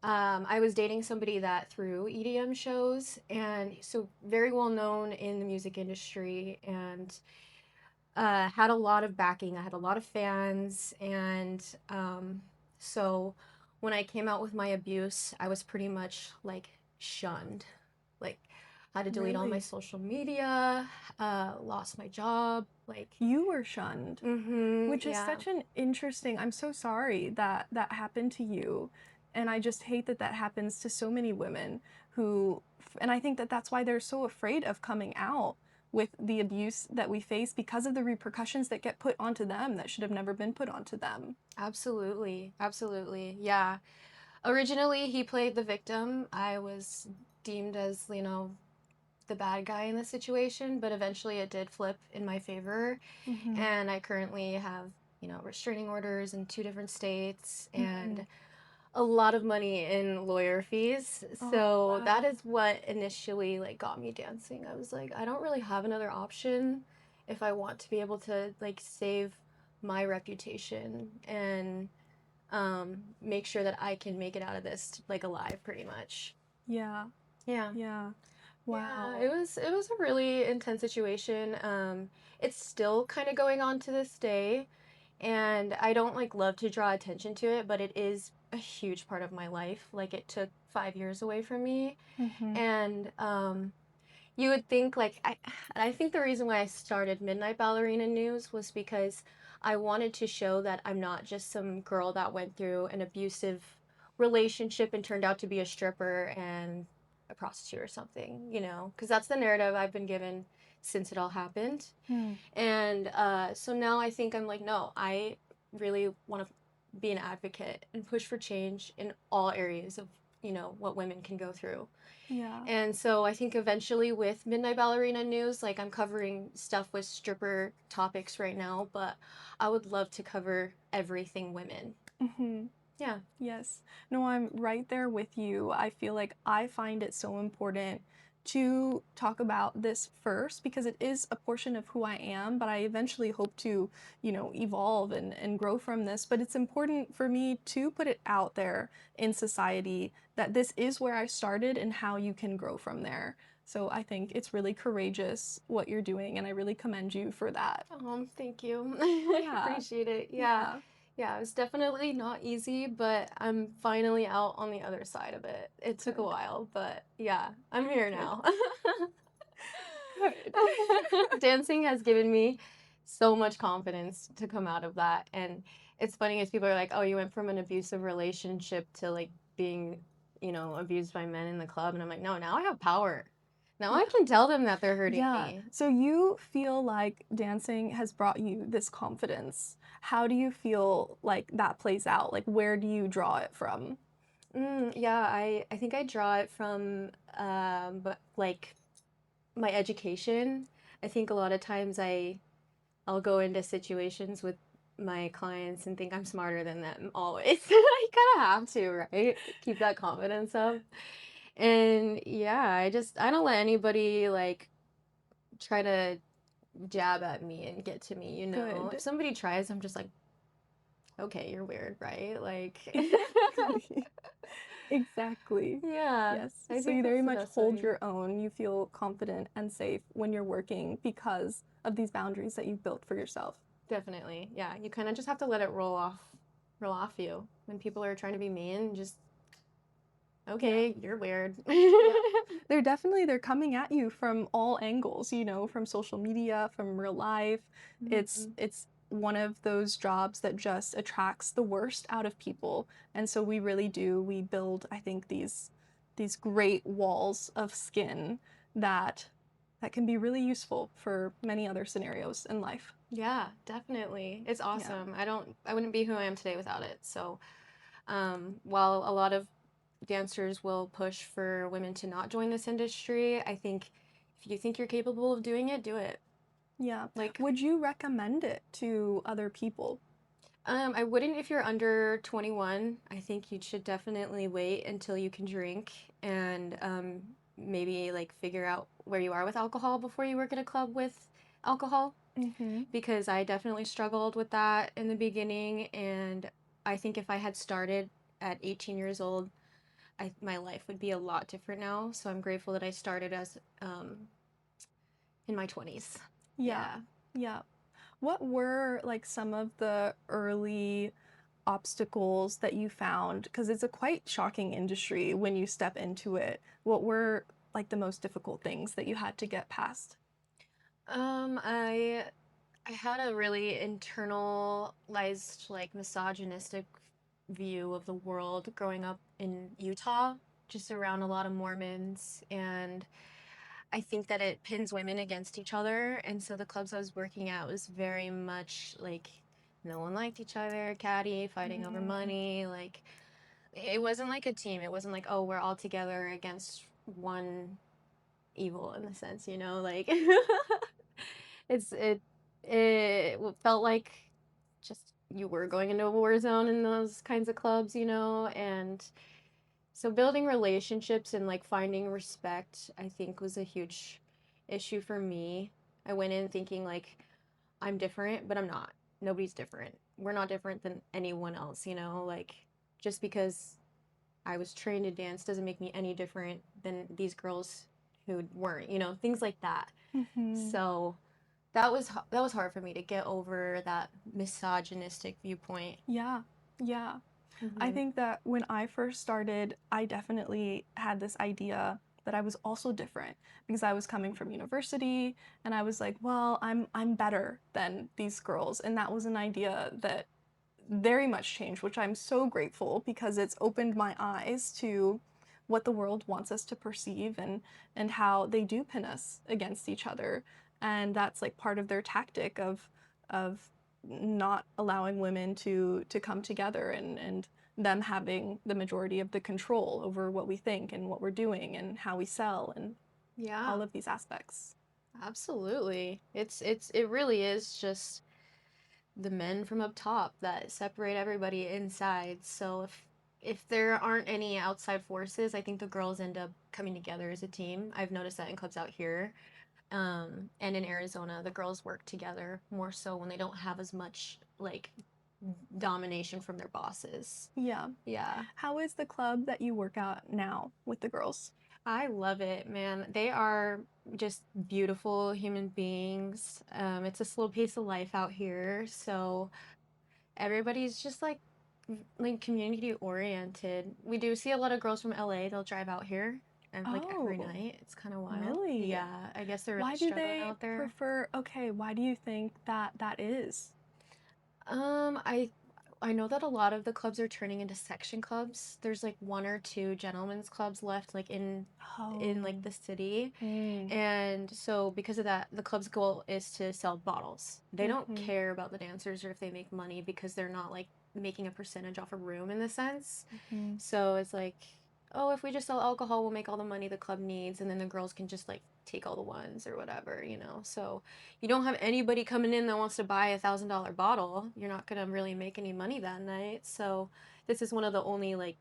I was dating somebody that threw EDM shows, and so very well known in the music industry, and had a lot of backing. I had a lot of fans, and so when I came out with my abuse, I was pretty much like shunned. Like, had to delete all my really? social media, lost my job. Like, You were shunned, which is yeah, such an interesting. I'm so sorry that that happened to you. And I just hate that that happens to so many women who, and I think that that's why they're so afraid of coming out with the abuse that we face because of the repercussions that get put onto them that should have never been put onto them. absolutely, absolutely, yeah. Originally, he played the victim. I was deemed as, the bad guy in the situation, but eventually it did flip in my favor. Mm-hmm. And I currently have, restraining orders in 2 different states Mm-hmm. and a lot of money in lawyer fees. Oh, So that wow. is what initially like got me dancing. I was like, I don't really have another option if I want to be able to like save my reputation and make sure that I can make it out of this like alive pretty much. Yeah. Yeah. Yeah. Yeah, Wow. it was a really intense situation. It's still kind of going on to this day, and I don't like love to draw attention to it, but it is a huge part of my life. Like it took 5 years away from me, Mm-hmm. and you would think like I think the reason why I started Midnight Ballerina News was because I wanted to show that I'm not just some girl that went through an abusive relationship and turned out to be a stripper and a prostitute or something, because that's the narrative I've been given since it all happened. Hmm. And so now I think I'm like, no, I really want to be an advocate and push for change in all areas of, what women can go through. Yeah. And so I think eventually with Midnight Ballerina News, like I'm covering stuff with stripper topics right now, but I would love to cover everything women. Mm-hmm. Yeah. Yes. No, I'm right there with you. I feel like I find it so important to talk about this first because it is a portion of who I am, but I eventually hope to, evolve and grow from this. But it's important for me to put it out there in society that this is where I started and how you can grow from there. So I think it's really courageous what you're doing, and I really commend you for that. Thank you. I Yeah. appreciate it. Yeah. Yeah. Yeah, it was definitely not easy, but I'm finally out on the other side of it. It took a Good. while, but yeah, I'm here Good. now. Good. Dancing has given me so much confidence to come out of that. And it's funny as people are like, oh, you went from an abusive relationship to like being, abused by men in the club. And I'm like, no, now I have power. Now I Yeah. can tell them that they're hurting Yeah. me. So you feel like dancing has brought you this confidence. How do you feel like that plays out? Like, where do you draw it from? Yeah, I think I draw it from but like my education. I think a lot of times I'll go into situations with my clients and think I'm smarter than them always. I kind of have to, right? Keep that confidence up. And yeah, I don't let anybody like try to jab at me and get to me, If Good. somebody tries, I'm just like, okay, you're weird, right? Like Exactly. Exactly. yeah, Yes. I So think you very that's the much best hold way. your own. You feel confident and safe when you're working because of these boundaries that you've built for yourself. Definitely. Yeah, you kind of just have to let it roll off you. When people are trying to be mean, just Yeah. okay, you're weird. Yeah. They're coming at you from all angles, from social media, from real life. Mhm. It's one of those jobs that just attracts the worst out of people. And so we really do. We build, I think, these great walls of skin that that can be really useful for many other scenarios in life. Yeah, definitely. It's Yeah. awesome. I wouldn't be who I am today without it. So, while a lot of dancers will push for women to not join this industry, I think if you think you're capable of doing it, do it. Yeah. Like, Would you recommend it to other people? I wouldn't if you're under 21. I think you should definitely wait until you can drink and maybe like figure out where you are with alcohol before you work at a club with alcohol, Mhm. because I definitely struggled with that in the beginning. And I think if I had started at 18 years old, my life would be a lot different now. So I'm grateful that I started as in my 20s. Yeah. Yeah. Yeah. What were like some of the early obstacles that you found? Because it's a quite shocking industry when you step into it. What were like the most difficult things that you had to get past? Um, I I had a really internalized, like misogynistic view of the world growing up in Utah, just around a lot of Mormons. And I think that it pins women against each other. And so the clubs I was working at was very much like no one liked each other, catty, fighting over Mm, money. Like, it wasn't like a team. It wasn't like, oh, we're all together against one evil in the sense, like it's it felt like just you were going into a war zone in those kinds of clubs, and so building relationships and like finding respect, I think, was a huge issue for me. I went in thinking like I'm different, but I'm not. Nobody's different. We're not different than anyone else, like just because I was trained to dance doesn't make me any different than these girls who weren't, things like that. mhm. So that was hard for me to get over that misogynistic viewpoint. Yeah. Yeah. I Hmm. think that when I first started, I definitely had this idea that I was also different because I was coming from university and I was like, well, I'm better than these girls. And that was an idea that very much changed, which I'm so grateful because it's opened my eyes to what the world wants us to perceive and how they do pin us against each other. And that's like part of their tactic of not allowing women to come together and them having the majority of the control over what we think and what we're doing and how we sell and Yeah, all of these aspects. absolutely. It really is just the men from up top that separate everybody inside. So if there aren't any outside forces, I think the girls end up coming together as a team. I've noticed that in clubs out here. And in Arizona, the girls work together more so when they don't have as much like domination from their bosses. Yeah. Yeah. How is the club that you work at now with the girls? I love it, man. They are just beautiful human beings. It's a slow pace of life out here, so everybody's just like community oriented. We do see a lot of girls from LA. They'll drive out here and like every Oh, night. It's kind of wild. really? Yeah, I guess they're really Why do struggling they out there. prefer, okay, why do you think that that is? Um, I I know that a lot of the clubs are turning into section clubs. There's like one or two gentlemen's clubs left like in like Oh, the city. mm, And so because of that, the club's goal is to sell bottles. They don't mm-hmm, care about the dancers or if they make money because they're not like making a percentage off a room in the sense. mm-hmm. So it's like, oh, if we just sell alcohol, we'll make all the money the club needs, and then the girls can just like take all the ones or whatever. So you don't have anybody coming in that wants to buy $1,000 bottle. You're not gonna really make any money that night. So this is one of the only like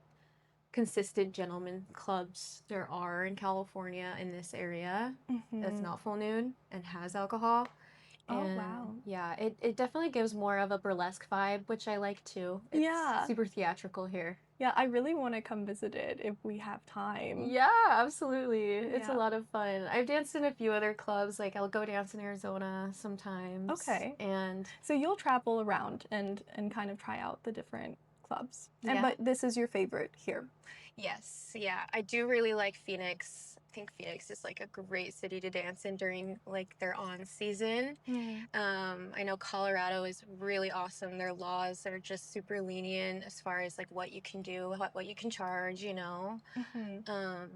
consistent gentlemen clubs there are in California in this area that's Mm-hmm. not full nude and has alcohol. Oh, And wow. yeah, it definitely gives more of a burlesque vibe, which I like too. It's Yeah. super theatrical here. Yeah, I really want to come visit it if we have time. Yeah, absolutely. It's a Yeah. lot of fun. I've danced in a few other clubs, like I'll go dance in Arizona sometimes. Okay. And So you'll travel around and kind of try out the different clubs. And yeah. but this is your favorite here. Yes, yeah. I do really like Phoenix. I think Phoenix is like a great city to dance in during like their on season. Mm, I know Colorado is really awesome. Their laws are just super lenient as far as like what you can do, what you can charge. mm-hmm. Um,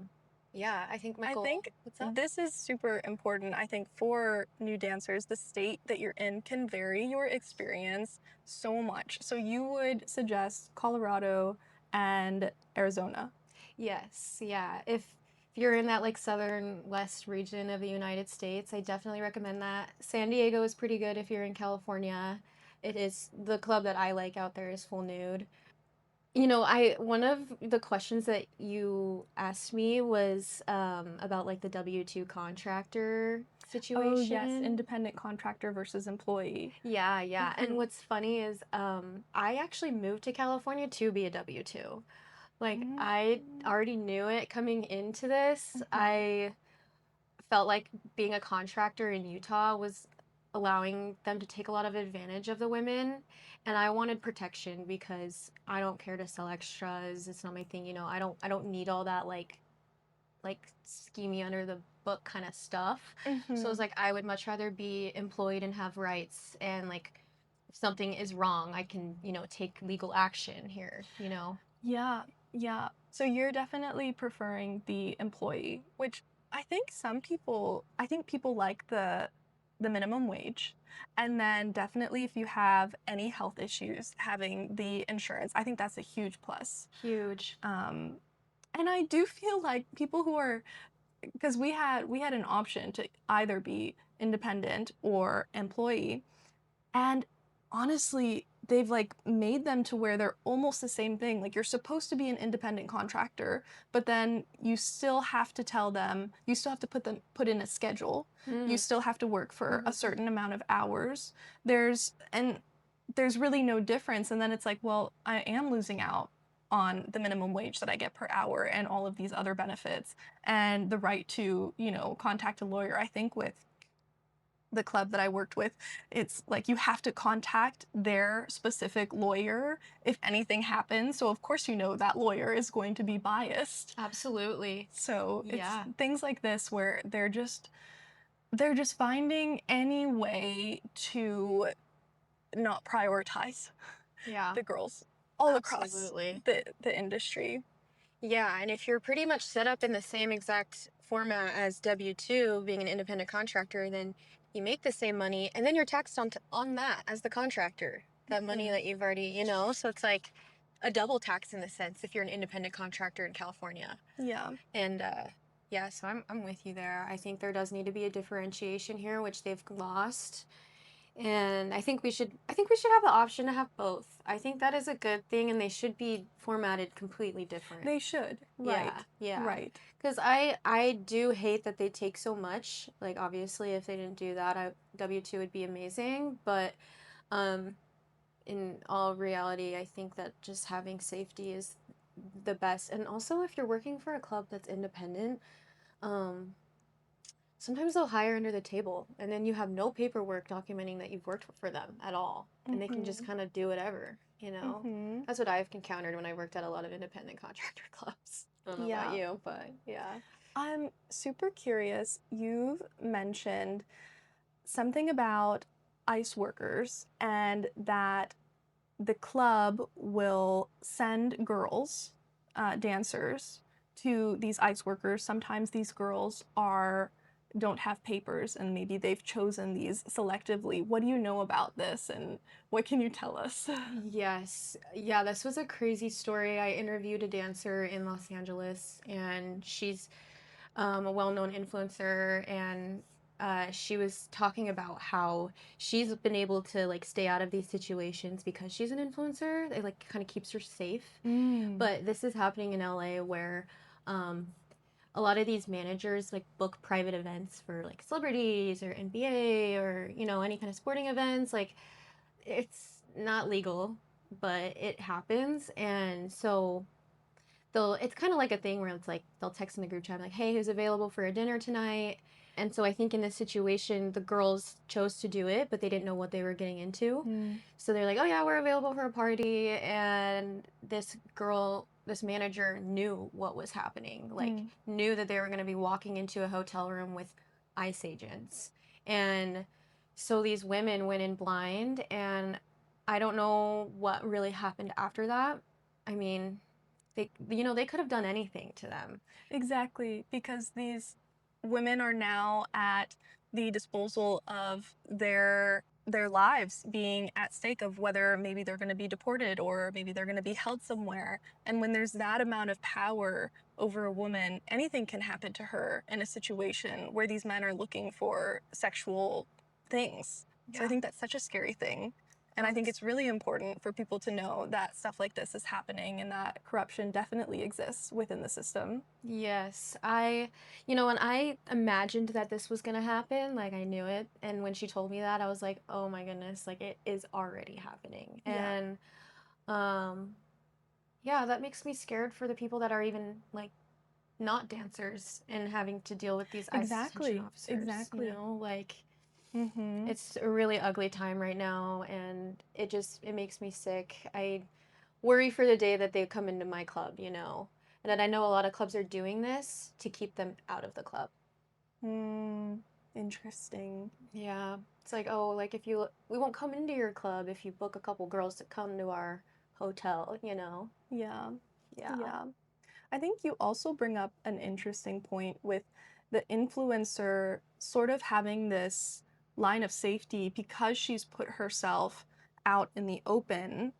Yeah, I think my I goal. think What's up? this is super important. I think for new dancers, the state that you're in can vary your experience so much. So you would suggest Colorado and Arizona. Yes, yeah. If you're in that like southern west region of the United States, I definitely recommend that. San Diego is pretty good if you're in California. It is the club that I like out there is Full Nude. I one of the questions that you asked me was about like the W-2 contractor Oh, yes, situation. independent contractor versus employee. Yeah, yeah. And Mhm. what's funny is I actually moved to California to be a W-2. Like Mm. I already knew it coming into this. Mhm. I felt like being a contractor in Utah was allowing them to take a lot of advantage of the women, and I wanted protection because I don't care to sell extras. It's not my thing, I don't need all that like scheming under the book kind of stuff. So it's Mhm. like I would much rather be employed and have rights, and like if something is wrong, I can, take legal action here. Yeah, yeah. So you're definitely preferring the employee, which I think people like the minimum wage. And then definitely if you have any health issues, having the insurance, I think that's a huge plus. Huge. Um, and I do feel like people who are because we had an option to either be independent or employee, and honestly, they've like made them to where they're almost the same thing. Like you're supposed to be an independent contractor, but then you still have to tell them, you still have to put in a schedule. You Mm. still have to work for a Hmm. certain amount of hours. There's really no difference. And then it's like, well, I am losing out on the minimum wage that I get per hour and all of these other benefits and the right to, contact a lawyer. I think with the club that I worked with, it's like you have to contact their specific lawyer if anything happens. So of course that lawyer is going to be biased. Absolutely. So it's Yeah. things like this where they're just finding any way to not prioritize Yeah. the girls all across Absolutely. the industry. Yeah, and if you're pretty much set up in the same exact format as W-2, being an independent contractor, then you make the same money and then you're taxed on that as the contractor. That money Mhm. that you've already. So it's like a double tax in the sense if you're an independent contractor in California. Yeah. And yeah, so I'm with you there. I think there does need to be a differentiation here, which they've lost. And I think we should have the option to have both. I think that is a good thing, and they should be formatted completely different. They should. Yeah, Right. yeah. Right. Because I do hate that they take so much. Like obviously, if they didn't do that, W-2 would be amazing. But um, in all reality, I think that just having safety is the best. And also, if you're working for a club that's independent, um, sometimes they'll hire under the table, and then you have no paperwork documenting that you've worked for them at all, and they can just Mhm. kind of do whatever. Mhm. That's what I've encountered when I worked at a lot of independent contractor clubs. I don't know about Yeah. you, but yeah. I'm super curious. You've mentioned something about ICE workers and that the club will send girls, dancers, to these ICE workers. Sometimes these girls don't have papers and maybe they've chosen these selectively. What do you know about this and what can you tell us? Yes. Yeah, this was a crazy story. I interviewed a dancer in Los Angeles, and she's a well-known influencer, and she was talking about how she's been able to like stay out of these situations because she's an influencer. It like kind of keeps her safe. Mm. But this is happening in LA where um, a lot of these managers like book private events for like celebrities or NBA or any kind of sporting events. Like it's not legal, but it happens, and so it's kind of like a thing where it's like they'll text in the group chat like, hey, who's available for a dinner tonight? And so I think in this situation the girls chose to do it, but they didn't know what they were getting into. Mm. So they're like, oh yeah, we're available for a party. And this manager knew what was happening, like Mm. knew that they were going to be walking into a hotel room with ICE agents. And so these women went in blind, and I don't know what really happened after that. I mean, they could have done anything to them. Exactly, because these women are now at the disposal of their lives being at stake of whether maybe they're going to be deported or maybe they're going to be held somewhere. And when there's that amount of power over a woman, anything can happen to her in a situation where these men are looking for sexual things. So I Yeah. think that's such a scary thing. And I Oh, think it's really important for people to know that stuff like this is happening and that corruption definitely exists within the system. yes. When I imagined that this was gonna happen, like I knew it. And when she told me that, I was like, oh my goodness, like it is already happening. Yeah, And um, yeah, that makes me scared for the people that are even like not dancers and having to deal with these ICE detention exactly. officers, Exactly. like Mm-hmm. it's a really ugly time right now, and it makes me sick. I worry for the day that they come into my club. And that I know a lot of clubs are doing this to keep them out of the club. Mm, interesting. Yeah. It's like, oh, like we won't come into your club if you book a couple girls to come to our hotel. Yeah. Yeah. Yeah. I think you also bring up an interesting point with the influencer sort of having this line of safety because she's put herself out in the open.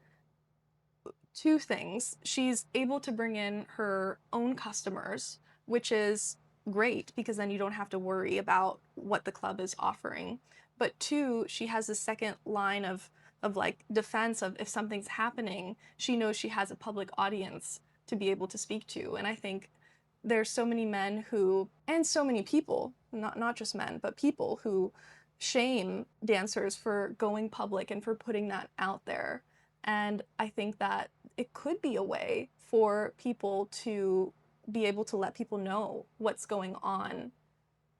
Two things. She's able to bring in her own customers, which is great because then you don't have to worry about what the club is offering. But two, she has a second line of like defense of if something's happening, she knows she has a public audience to be able to speak to. And I think there's so many men who and so many people, not just men, but people who shame dancers for going public and for putting that out there. And I think that it could be a way for people to be able to let people know what's going on.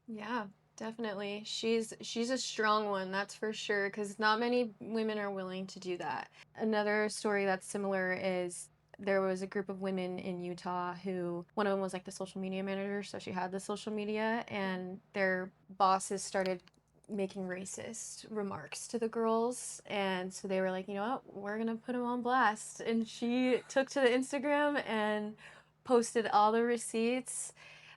Yeah, definitely. She's a strong one, that's for sure, because not many women are willing to do that. Another story that's similar is there was a group of women in Utah who one of them was like the social media manager, so she had the social media, and their bosses started making racist remarks to the girls, and so they were like, you know what, we're gonna put them on blast. And she took to the Instagram and posted all the receipts.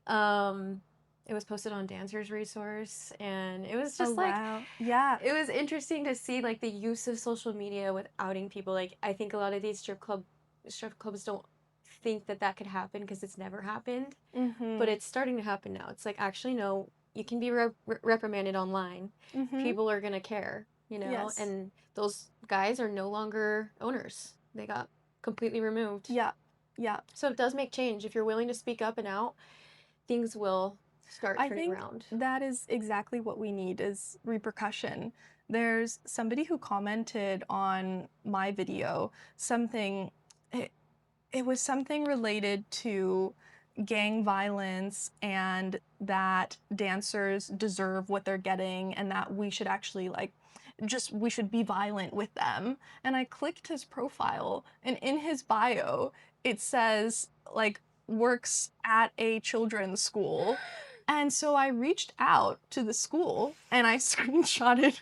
Um, it was posted on Dancer's Resource, and it was Oh, just like wow. Yeah. it was interesting to see like the use of social media with outing people. Like I think a lot of these strip clubs don't think that that could happen because it's never happened, but Mm-hmm. it's starting to happen now. It's like actually no, you can be reprimanded online. Mm-hmm. People are gonna care, Yes. and those guys are no longer owners. They got completely removed. Yeah. Yeah. So it does make change. If you're willing to speak up and out, things will start I turning think around. that is exactly what we need is repercussion. There's somebody who commented on my video something it, it was something related to gang violence and that dancers deserve what they're getting and that we should actually like just we should be violent with them. And I clicked his profile and in his bio it says like works at a children's school. And so I reached out to the school and I screenshotted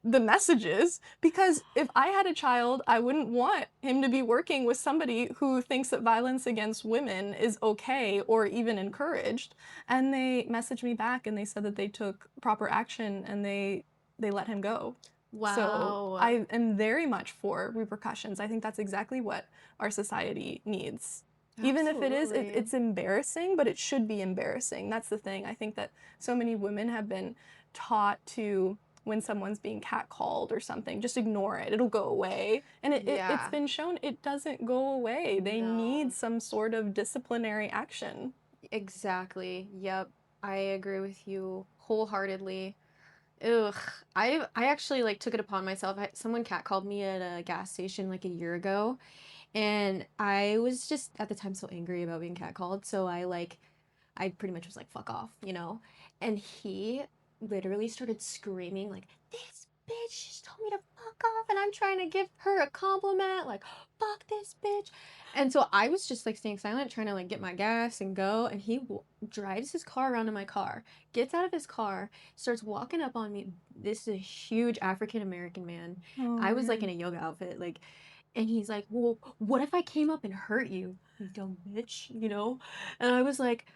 the messages because if I had a child, I wouldn't want him to be working with somebody who thinks that violence against women is okay or even encouraged. And they messaged me back and they said that they took proper action and they let him go. So Wow. I am very much for repercussions. I think that's exactly what our society needs. Even if it is, Absolutely. it's embarrassing, but it should be embarrassing. That's the thing. I think that so many women have been taught to when someone's being catcalled or something, just ignore it. It'll go away. And it's Yeah. been shown it doesn't go away. They need No. some sort of disciplinary action. Exactly. Yep. I agree with you wholeheartedly. Ugh. I actually like took it upon myself. Someone catcalled me at a gas station like a year ago, and I was just at the time so angry about being catcalled, so I pretty much was like, fuck off. And he literally started screaming, like, this bitch just told me to fuck off, and I'm trying to give her a compliment, like, fuck this bitch. And so I was just like staying silent, trying to like get my gas and go. And he drives his car around to my car, gets out of his car, starts walking up on me. This is a huge African American man. Oh I was like in man. a yoga outfit, like, And he's like, well, what if I came up and hurt you, you dumb bitch, you know? And I was like,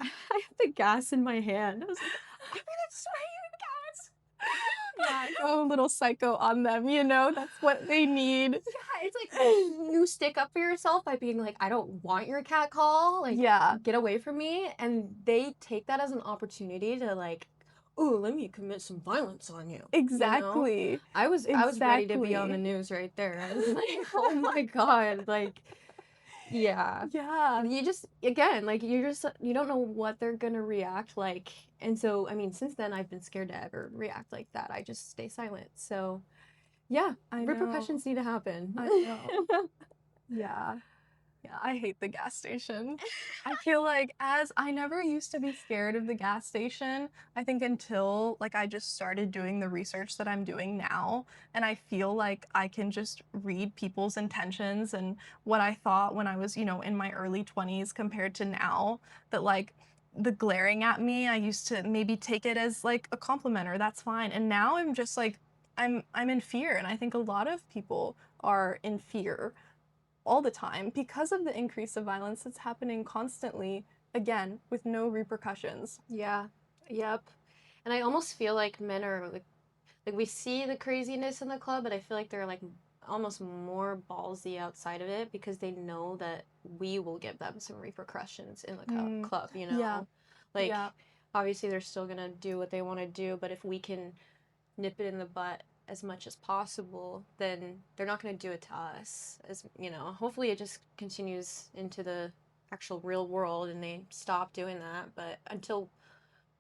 I have the gas in my hand. I was like, I'm gonna spray you with gas. Yeah, go a little psycho on them, you know? That's what they need. Yeah, it's like you stick up for yourself by being like, I don't want your cat call. Like, Yeah, get away from me. And they take that as an opportunity to like, oh, let me commit some violence on you. You know? exactly. I was ready to be on the Exactly. news right there. I was like, oh my God. Like, yeah. Yeah. You just again, like you don't know what they're gonna react like. And so I mean, since then I've been scared to ever react like that. I just stay silent. So yeah, I know. repercussions need to happen. I know. Yeah. Yeah, I hate the gas station. I feel like as I never used to be scared of the gas station, I think until like I just started doing the research that I'm doing now, and I feel like I can just read people's intentions and what I thought when I was, in my early 20s compared to now, that like the glaring at me, I used to maybe take it as like a compliment or that's fine. And now I'm just like I'm in fear, and I think a lot of people are in fear all the time because of the increase of violence that's happening constantly, again, with no repercussions. Yeah. Yep. And I almost feel like men are like we see the craziness in the club, but I feel like they're like almost more ballsy outside of it because they know that we will give them some repercussions in the Mm, club, you yeah, know? Like yeah, obviously they're still gonna do what they want to do, but if we can nip it in the butt as much as possible, then they're not going to do it to us. As you know, hopefully it just continues into the actual real world and they stop doing that. But until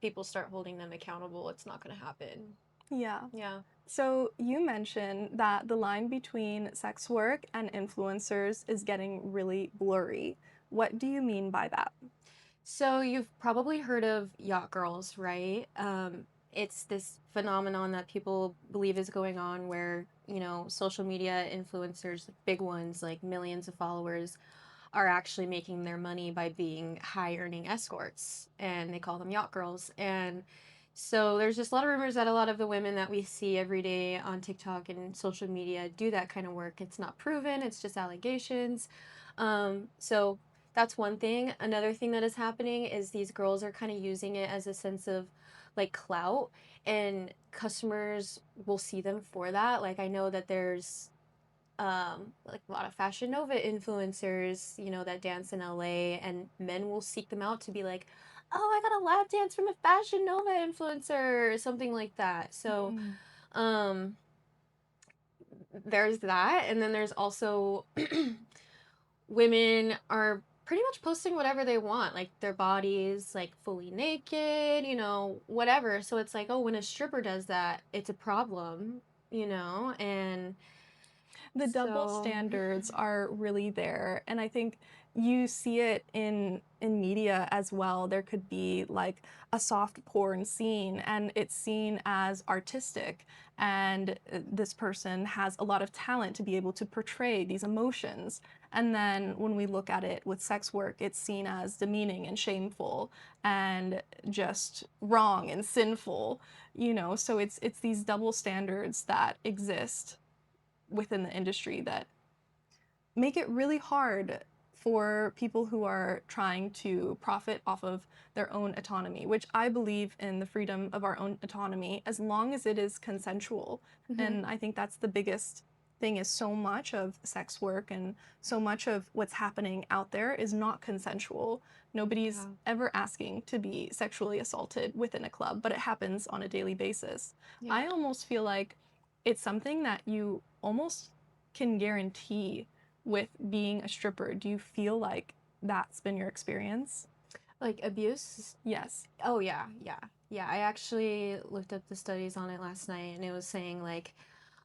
people start holding them accountable, it's not going to happen. yeah. Yeah. So you mentioned that the line between sex work and influencers is getting really blurry. What do you mean by that? So you've probably heard of yacht girls, right? It's this phenomenon that people believe is going on where, social media influencers, big ones like millions of followers, are actually making their money by being high earning escorts, and they call them yacht girls. And so there's just a lot of rumors that a lot of the women that we see every day on TikTok and social media do that kind of work. It's not proven, it's just allegations. So that's one thing. Another thing that is happening is these girls are kind of using it as a sense of like clout, and customers will see them for that. Like I know that there's like a lot of Fashion Nova influencers, that dance in LA, and men will seek them out to be like, oh, I got a lap dance from a Fashion Nova influencer or something like that. So, Mm. um, there's that. And then there's also women are pretty much posting whatever they want, like their bodies, like fully naked, whatever. So it's like, oh, when a stripper does that, it's a problem, and The double so. standards are really there, and I think you see it in media as well. There could be like a soft porn scene and it's seen as artistic, and this person has a lot of talent to be able to portray these emotions. And then when we look at it with sex work, it's seen as demeaning and shameful and just wrong and sinful, so it's these double standards that exist within the industry that make it really hard for people who are trying to profit off of their own autonomy, which I believe in the freedom of our own autonomy as long as it is consensual. Mhm. And I think that's the biggest thing, is so much of sex work and so much of what's happening out there is not consensual. Nobody's Yeah. ever asking to be sexually assaulted within a club, but it happens on a daily basis. Yeah. I almost feel like it's something that you almost can guarantee with being a stripper. Do you feel like that's been your experience? Like abuse? Yes. Oh yeah, yeah. Yeah, I actually looked up the studies on it last night and it was saying like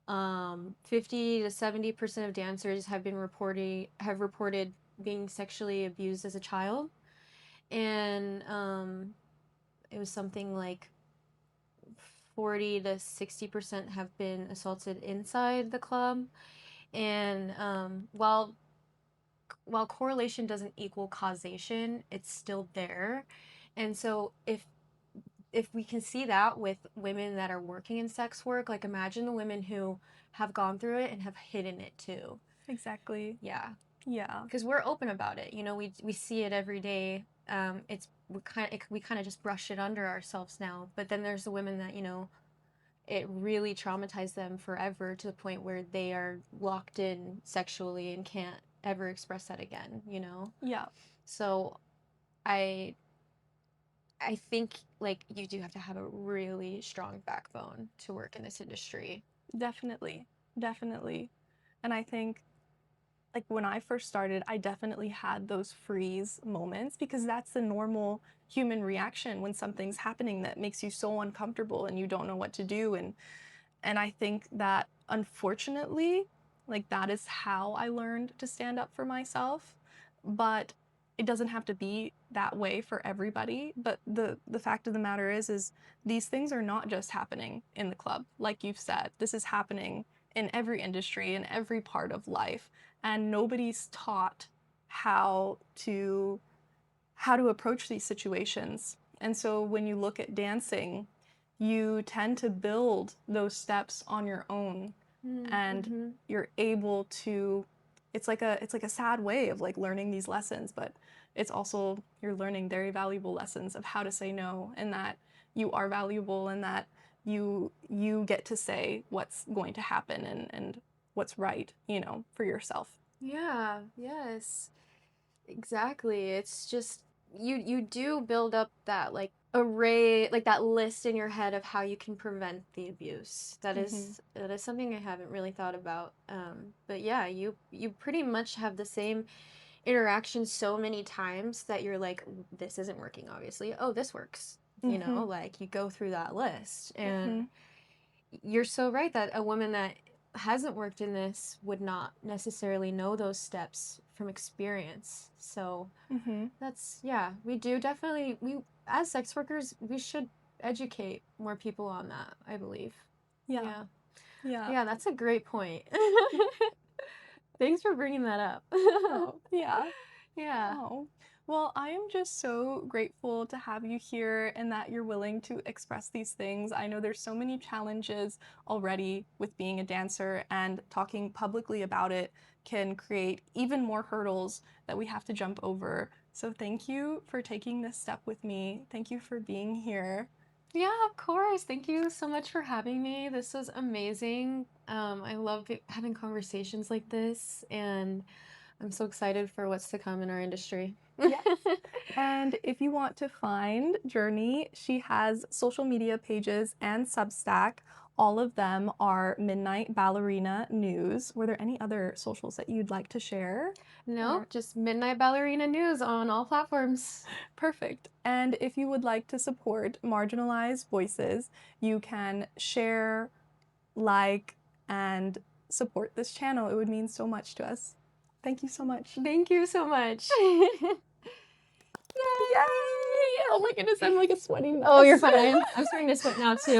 50 to 70% of dancers have reported being sexually abused as a child. And it was something like 40 to 60% have been assaulted inside the club. And while correlation doesn't equal causation, it's still there. And so if we can see that with women that are working in sex work, like imagine the women who have gone through it and have hidden it too. Exactly. Yeah. Yeah. Because we're open about it. You know, we see it every day. We kind of just brush it under ourselves now. But then there's the women that, you know, it really traumatized them forever to the point where they are locked in sexually and can't ever express that again, you know? Yeah. So I I think like you do have to have a really strong backbone to work in this industry. Definitely. Definitely. And I think like when I first started, I definitely had those freeze moments because that's the normal human reaction when something's happening that makes you so uncomfortable and you don't know what to do. And I think that unfortunately, like that is how I learned to stand up for myself. But it doesn't have to be that way for everybody. But the fact of the matter is these things are not just happening in the club. Like you've said, this is happening in every industry, in every part of life. And nobody's taught how to approach these situations. And so when you look at dancing, you tend to build those steps on your own and Mm-hmm. you're able to it's like a sad way of like learning these lessons, but it's also you're learning very valuable lessons of how to say no and that you are valuable and that you get to say what's going to happen and what's right, for yourself. Yeah, yes. Exactly. It's just you do build up that like array, like that list in your head of how you can prevent the abuse. Mhm. That is something I haven't really thought about. But yeah, you pretty much have the same interaction so many times that you're like, this isn't working, obviously. Oh, this works. You know, Mhm. like you go through that list. And Mhm. you're so right that a woman that hasn't worked in this would not necessarily know those steps from experience. So Mhm. that's, yeah, we do definitely, we, as sex workers, we should educate more people on that, I believe. Yeah. Yeah. Yeah. Yeah, that's a great point. Thanks for bringing that up. Oh, yeah. Yeah. Oh, well, I am just so grateful to have you here and that you're willing to express these things. I know there's so many challenges already with being a dancer, and talking publicly about it can create even more hurdles that we have to jump over. So, thank you for taking this step with me. Thank you for being here. Yeah, of course. Thank you so much for having me. This was amazing. I love having conversations like this, and I'm so excited for what's to come in our industry. Yes. And if you want to find Journey, she has social media pages and Substack. All of them are Midnight Ballerina News. Were there any other socials that you'd like to share? No, Or just Midnight Ballerina News on all platforms. perfect. And if you would like to support marginalized voices, you can share, like, and support this channel. It would mean so much to us. Thank you so much. Thank you so much. Yay! Oh my goodness, I'm like a sweaty mess. Oh, you're fine. I'm starting to sweat now too.